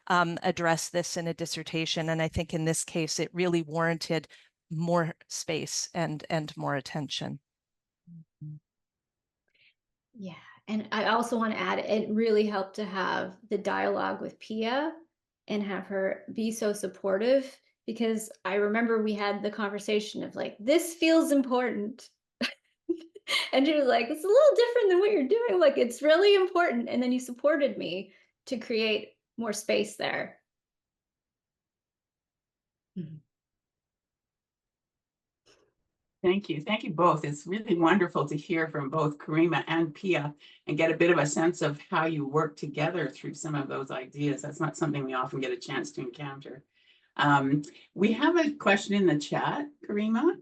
address this in a dissertation. And I think in this case, it really warranted more space and more attention. Yeah, and I also want to add, it really helped to have the dialogue with Pia and have her be so supportive, because I remember we had the conversation of like, this feels important. And she was like, it's a little different than what you're doing. Like, it's really important. And then you supported me to create more space there. Thank you. Thank you both. It's really wonderful to hear from both Karima and Pia and get a bit of a sense of how you work together through some of those ideas. That's not something we often get a chance to encounter. We have a question in the chat, Karima,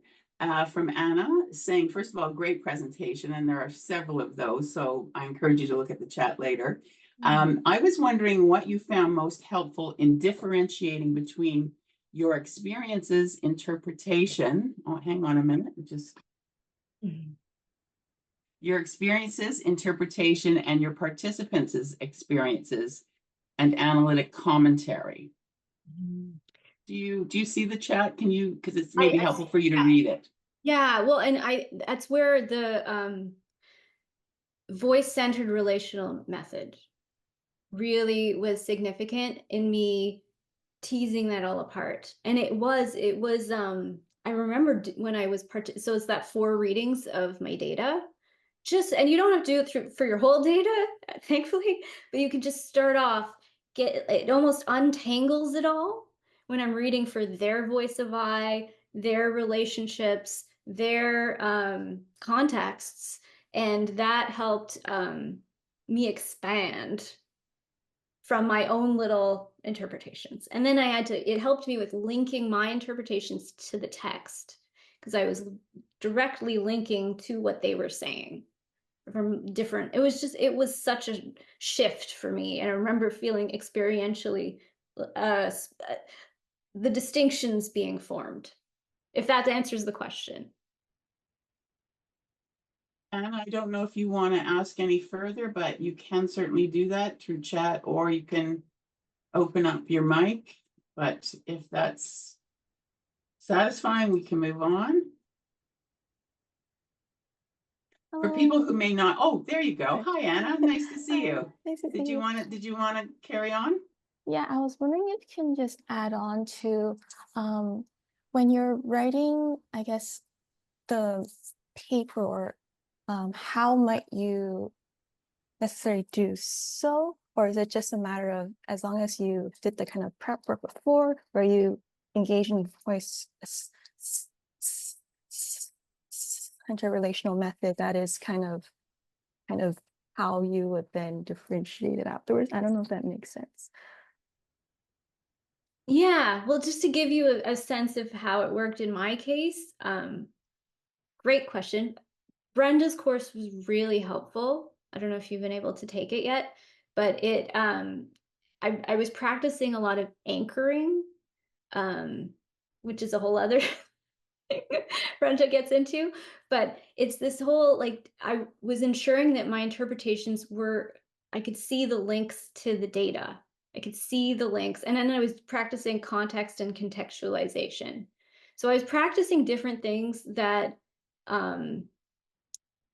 from Anna, saying, first of all, great presentation, and there are several of those, so I encourage you to look at the chat later. I was wondering what you found most helpful in differentiating between your experiences, interpretation. Oh, hang on a minute, your experiences, interpretation, and your participants' experiences and analytic commentary. Do you see the chat? Can you, because it's maybe helpful for you to read it. Yeah, well, and that's where the voice-centered relational method really was significant in me teasing that all apart. And it was I remember when I was so it's that 4 readings of my data. And you don't have to do it for your whole data, thankfully, but you can just start off, it almost untangles it all when I'm reading for their voice of I, their relationships, their contexts, and that helped me expand from my own little interpretations. And then it helped me with linking my interpretations to the text, because I was directly linking to what they were saying from different, it was such a shift for me. And I remember feeling experientially the distinctions being formed, if that answers the question. And I don't know if you want to ask any further, but you can certainly do that through chat, or you can open up your mic. But if that's satisfying, we can move on. For people who may not, oh, there you go. Hi, Anna. Nice to see you. Nice to see Did you want to carry on? Yeah, I was wondering if you can just add on to when you're writing, I guess, the paper, or how might you necessarily do so? Or is it just a matter of, as long as you did the kind of prep work before, where you engage in voice interrelational method, that is kind of how you would then differentiate it afterwards? I don't know if that makes sense. Yeah, well, just to give you a sense of how it worked in my case, great question. Brenda's course was really helpful. I don't know if you've been able to take it yet, but I was practicing a lot of anchoring, which is a whole other thing Brenda gets into, but it's this whole, like, I was ensuring that my interpretations I could see the links to the data. I could see the links, and then I was practicing context and contextualization. So I was practicing different things that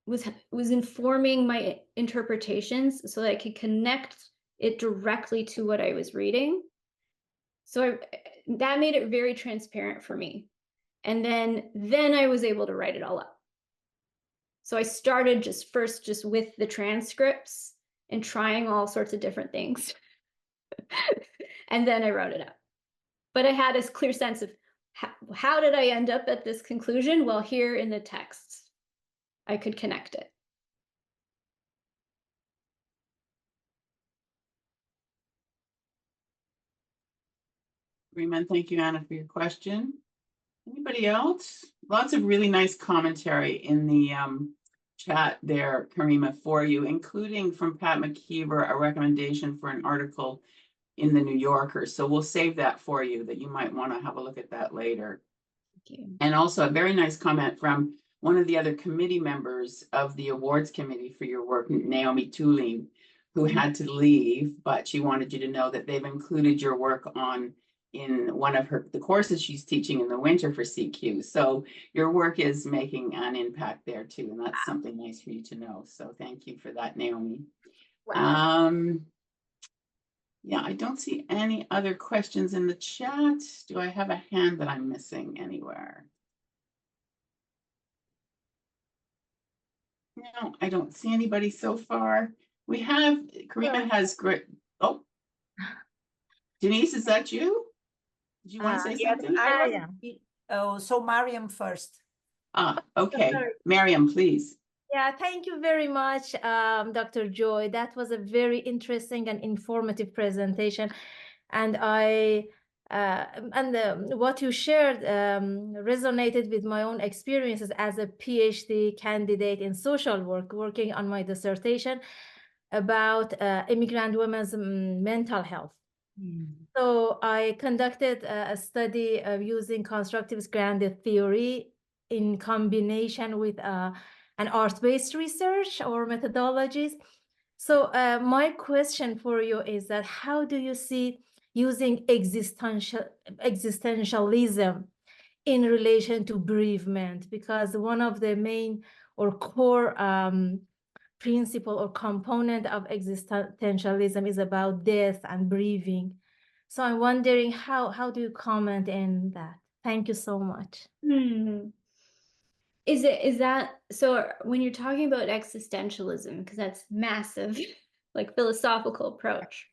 was informing my interpretations so that I could connect it directly to what I was reading. So that made it very transparent for me. And then I was able to write it all up. So I started first with the transcripts and trying all sorts of different things. And then I wrote it up. But I had this clear sense of how did I end up at this conclusion? Well, here in the text, I could connect it. Riemann, thank you, Anna, for your question. Anybody else? Lots of really nice commentary in the chat there, Karima, for you, including from Pat McKeever, a recommendation for an article in the New Yorker. So we'll save that for you, that you might want to have a look at that later. Thank you. And also a very nice comment from one of the other committee members of the awards committee for your work, Naomi Tulin, who had to leave, but she wanted you to know that they've included your work in one of the courses she's teaching in the winter for CQ. So your work is making an impact there too, and that's something nice for you to know. So thank you for that, Naomi. Wow. Yeah, I don't see any other questions in the chat. Do I have a hand that I'm missing anywhere? No, I don't see anybody so far. We have, Karima has great, oh. Denise, is that you? Did you want to say Yes, something? Mariam. Oh, so Mariam first. Okay, Sorry. Mariam, please. Yeah, thank you very much, Dr. Joy. That was a very interesting and informative presentation. And what you shared resonated with my own experiences as a PhD candidate in social work, working on my dissertation about immigrant women's mental health. So I conducted a study using constructivist grounded theory in combination with an art-based research or methodologies. So my question for you is that how do you see using existentialism in relation to bereavement? Because one of the main or core principle or component of existentialism is about death and bereaving. So I'm wondering how do you comment in that? Thank you so much. Is that so when you're talking about existentialism, because that's massive, like philosophical approach,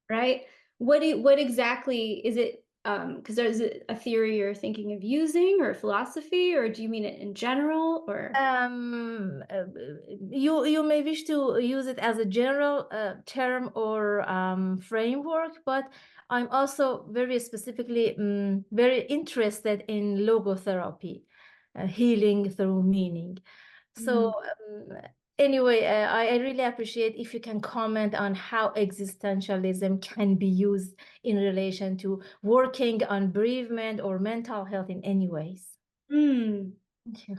right? What exactly is it? Because there's a theory you're thinking of using or philosophy, or do you mean it in general, or You may wish to use it as a general term or framework, but I'm also very specifically very interested in logotherapy, healing through meaning. So anyway, I really appreciate if you can comment on how existentialism can be used in relation to working on bereavement or mental health in any ways. Thank you.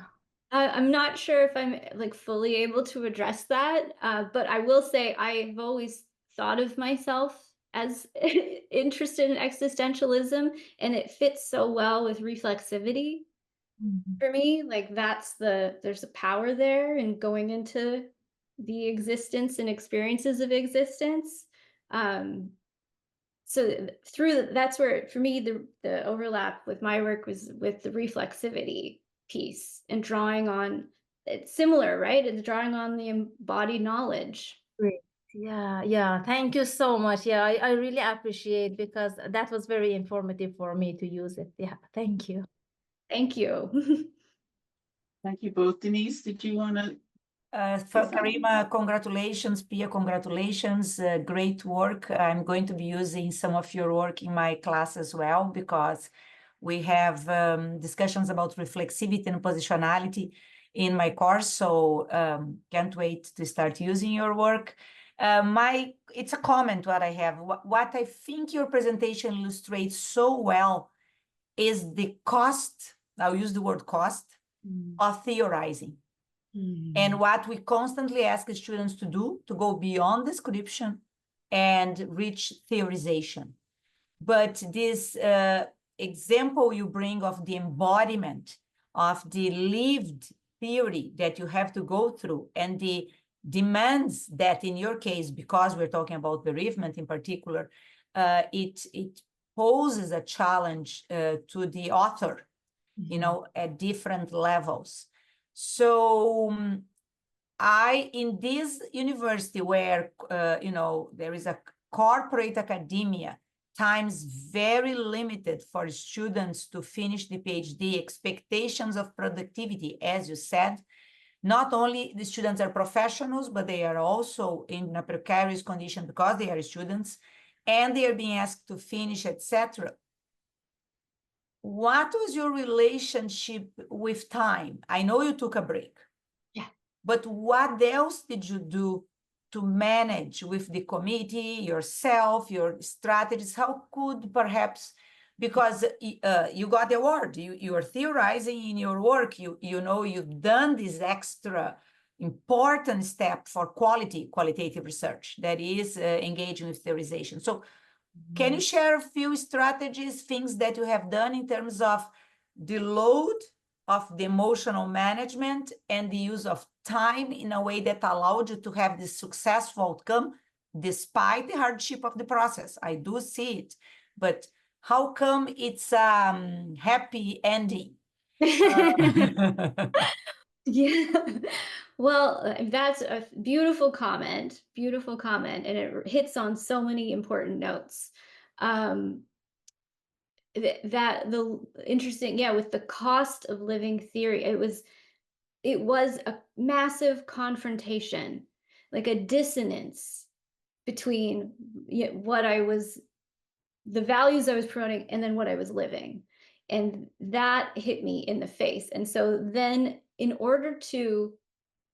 I'm not sure if I'm like fully able to address that, but I will say I've always thought of myself as interested in existentialism, and it fits so well with reflexivity. For me, like there's a power there in going into the existence and experiences of existence. So that's where for me the overlap with my work was with the reflexivity piece and drawing on it's similar, right? It's drawing on the embodied knowledge. Great. Yeah. Thank you so much. Yeah, I really appreciate because that was very informative for me to use it. Yeah, thank you. Thank you. Thank you both. Denise, did you want to? For Karima, congratulations, Pia, congratulations, great work. I'm going to be using some of your work in my class as well, because we have discussions about reflexivity and positionality in my course, so can't wait to start using your work. It's a comment what I have. What I think your presentation illustrates so well is the cost, I'll use the word cost, of theorizing. And what we constantly ask students to do, to go beyond description and reach theorization. But this example you bring of the embodiment of the lived theory that you have to go through and the demands that in your case, because we're talking about bereavement in particular, it poses a challenge to the author, you know, at different levels. So in this university where, you know, there is a corporate academia, times very limited for students to finish the PhD, expectations of productivity, as you said, not only the students are professionals, but they are also in a precarious condition because they are students, and they are being asked to finish, etc. What was your relationship with time? I know you took a break. Yeah. But what else did you do to manage with the committee, yourself, your strategies? How could perhaps, because you got the award, you are theorizing in your work, you know, you've done this extra important step for qualitative research, that is engaging with theorization. So can you share a few strategies, things that you have done in terms of the load of the emotional management and the use of time in a way that allowed you to have this successful outcome despite the hardship of the process? I do see it, but how come it's a happy ending? Yeah. Well, that's a beautiful comment, and it hits on so many important notes. That the interesting, yeah, with the cost of living theory, it was a massive confrontation, like a dissonance between what I was, the values I was promoting, and then what I was living. And that hit me in the face. And so then, in order to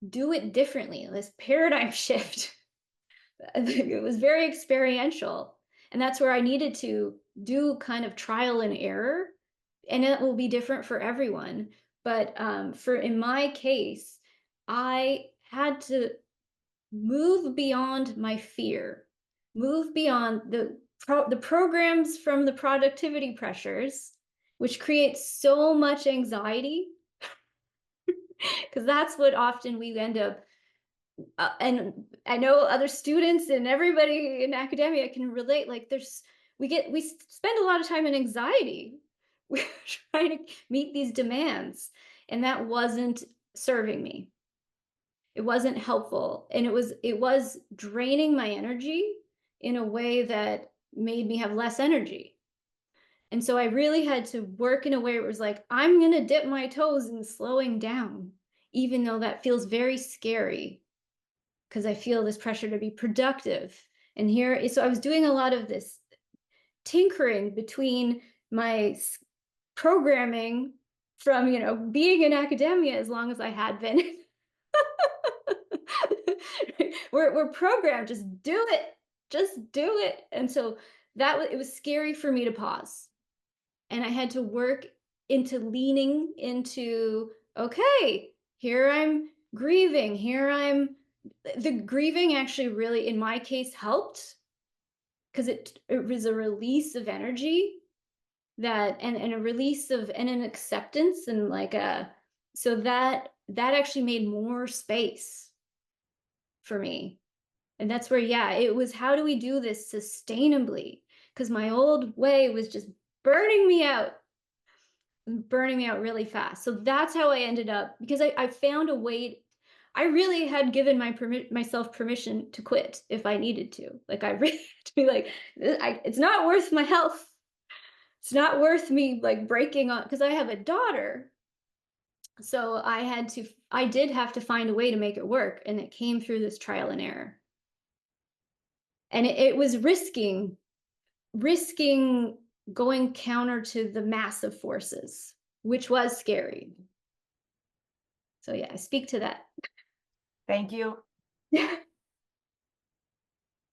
do it differently, this paradigm shift, it was very experiential. And that's where I needed to do kind of trial and error. And it will be different for everyone. But in my case, I had to move beyond my fear, move beyond the programs from the productivity pressures, which creates so much anxiety, because that's what often we end up, and I know other students and everybody in academia can relate, like we spend a lot of time in anxiety. We're trying to meet these demands, and that wasn't serving me. It wasn't helpful, and it was draining my energy in a way that made me have less energy. And so I really had to work in a way where it was like, I'm going to dip my toes in slowing down, even though that feels very scary, because I feel this pressure to be productive. And so I was doing a lot of this tinkering between my programming from, being in academia as long as I had been. We're programmed, just do it. And so it was scary for me to pause. And I had to work into leaning into, okay, here I'm grieving, the grieving actually really, in my case, helped, because it was a release of energy and a release of, and an acceptance, and so that actually made more space for me. And that's where, it was, how do we do this sustainably? Because my old way was just burning me out really fast. So that's how I ended up, because I found a way. I really had given myself permission to quit if I needed to. Like, I really had to be like, it's not worth my health. It's not worth me like breaking on, because I have a daughter. So I did have to find a way to make it work. And it came through this trial and error. And it was risking going counter to the massive forces, which was scary. So I speak to that. Thank you.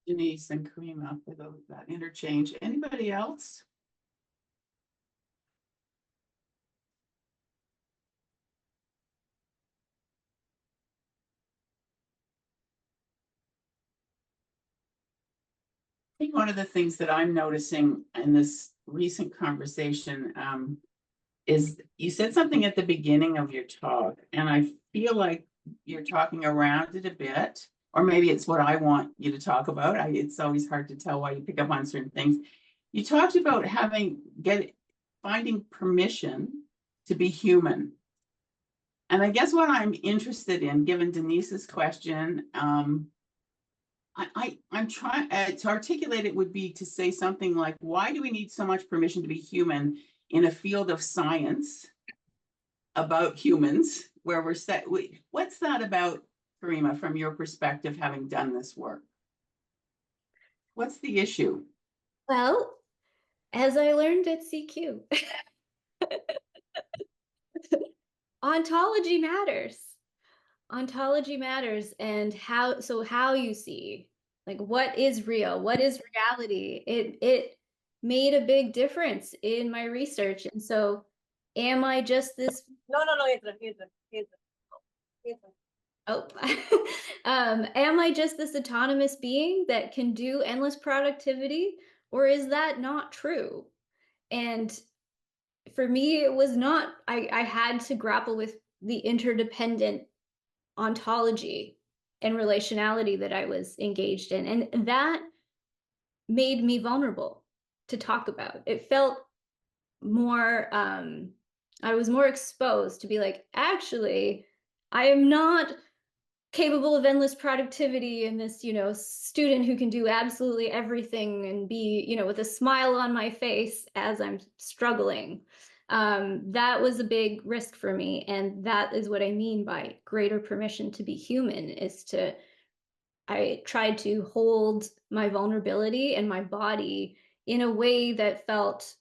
Denise and Karima for that interchange. Anybody else? I think one of the things that I'm noticing in this recent conversation is you said something at the beginning of your talk, and I feel like you're talking around it a bit, or maybe it's what I want you to talk about. It's always hard to tell why you pick up on certain things. You talked about finding permission to be human. And I guess what I'm interested in, given Denise's question, I'm trying to articulate it would be to say something like, why do we need so much permission to be human in a field of science about humans where we're set? What's that about, Karima, from your perspective, having done this work? What's the issue? Well, as I learned at CQ, ontology matters. Ontology matters, and how you see, like, what is real, what is reality. It made a big difference in my research. And so am I just this Oh, am I just this autonomous being that can do endless productivity, or is that not true? And for me, it was not. I had to grapple with the interdependent ontology and relationality that I was engaged in, and that made me vulnerable to talk about. It felt more. I was more exposed to be like, actually, I am not capable of endless productivity and this, student who can do absolutely everything and be, with a smile on my face as I'm struggling. That was a big risk for me. And that is what I mean by greater permission to be human, I tried to hold my vulnerability and my body in a way that felt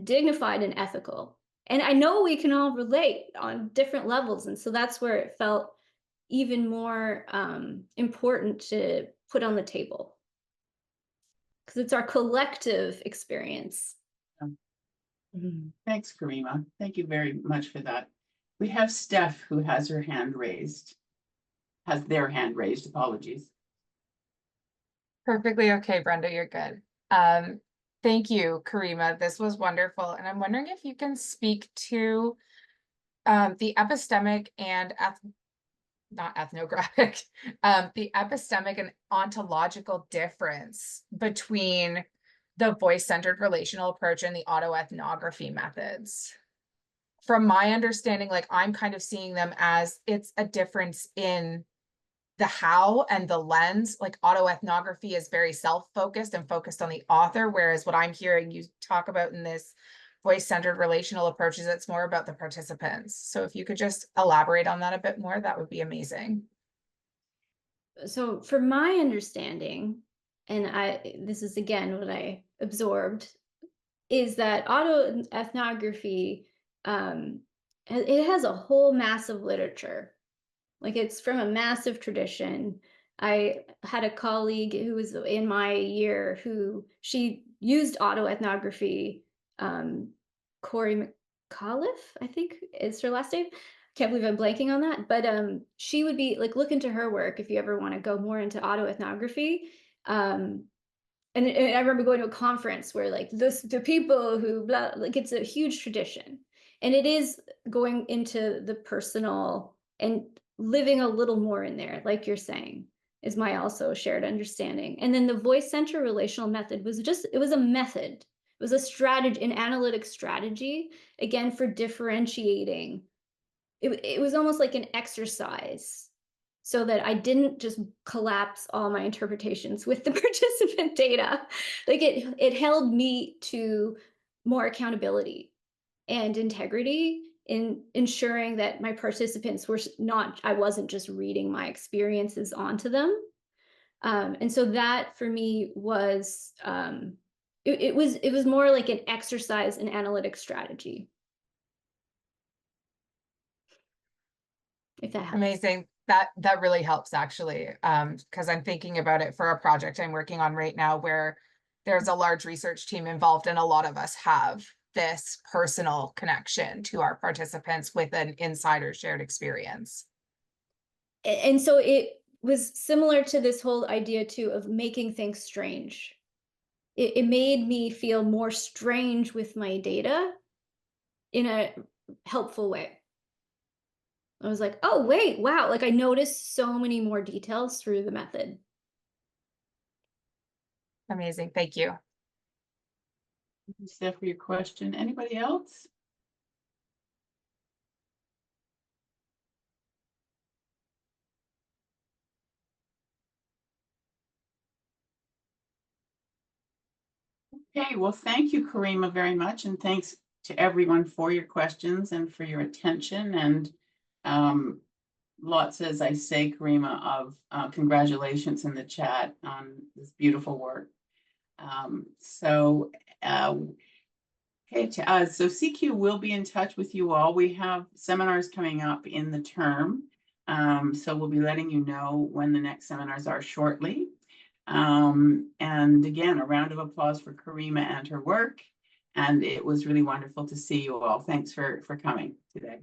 dignified and ethical. And I know we can all relate on different levels. And so that's where it felt even more important to put on the table, because it's our collective experience. Thanks, Karima. Thank you very much for that. We have Steph, who has their hand raised. Apologies. Perfectly okay, Brenda, you're good. Thank you, Karima. This was wonderful. And I'm wondering if you can speak to the epistemic and not ethnographic, the epistemic and ontological difference between the voice-centered relational approach and the autoethnography methods. From my understanding, like, I'm kind of seeing them as it's a difference in the how and the lens. Like, autoethnography is very self-focused and focused on the author, whereas what I'm hearing you talk about in this voice-centered relational approaches, it's more about the participants. So if you could just elaborate on that a bit more, that would be amazing. So for my understanding, and this is again what I absorbed, is that autoethnography, it has a whole massive literature. Like, it's from a massive tradition. I had a colleague who was in my year who she used autoethnography. Corey McAuliffe, I think is her last name. Can't believe I'm blanking on that. But she would be like, look into her work if you ever want to go more into autoethnography. And I remember going to a conference where, like, the people who blah, like, it's a huge tradition, and it is going into the personal and living a little more in there, like you're saying, is my also shared understanding. And then the voice-centered relational method was it was a method. It was a strategy, an analytic strategy, again, for differentiating. It was almost like an exercise, so that I didn't just collapse all my interpretations with the participant data. Like, it held me to more accountability and integrity in ensuring that my participants I wasn't just reading my experiences onto them. And so that for me was, it was more like an exercise in analytic strategy. If that helps. Amazing. That really helps, actually, because I'm thinking about it for a project I'm working on right now where there's a large research team involved, and a lot of us have this personal connection to our participants with an insider shared experience. And so it was similar to this whole idea too of making things strange. It made me feel more strange with my data in a helpful way. I was like, oh, wait, wow. Like I noticed so many more details through the method. Amazing. Thank you. Steph, for your question. Anybody else? Okay, well, thank you, Karima, very much. And thanks to everyone for your questions and for your attention. And lots, as I say, Karima, of congratulations in the chat on this beautiful work. So CQ will be in touch with you all. We have seminars coming up in the term. So we'll be letting you know when the next seminars are shortly. And again, a round of applause for Karima and her work. And it was really wonderful to see you all. Thanks for coming today.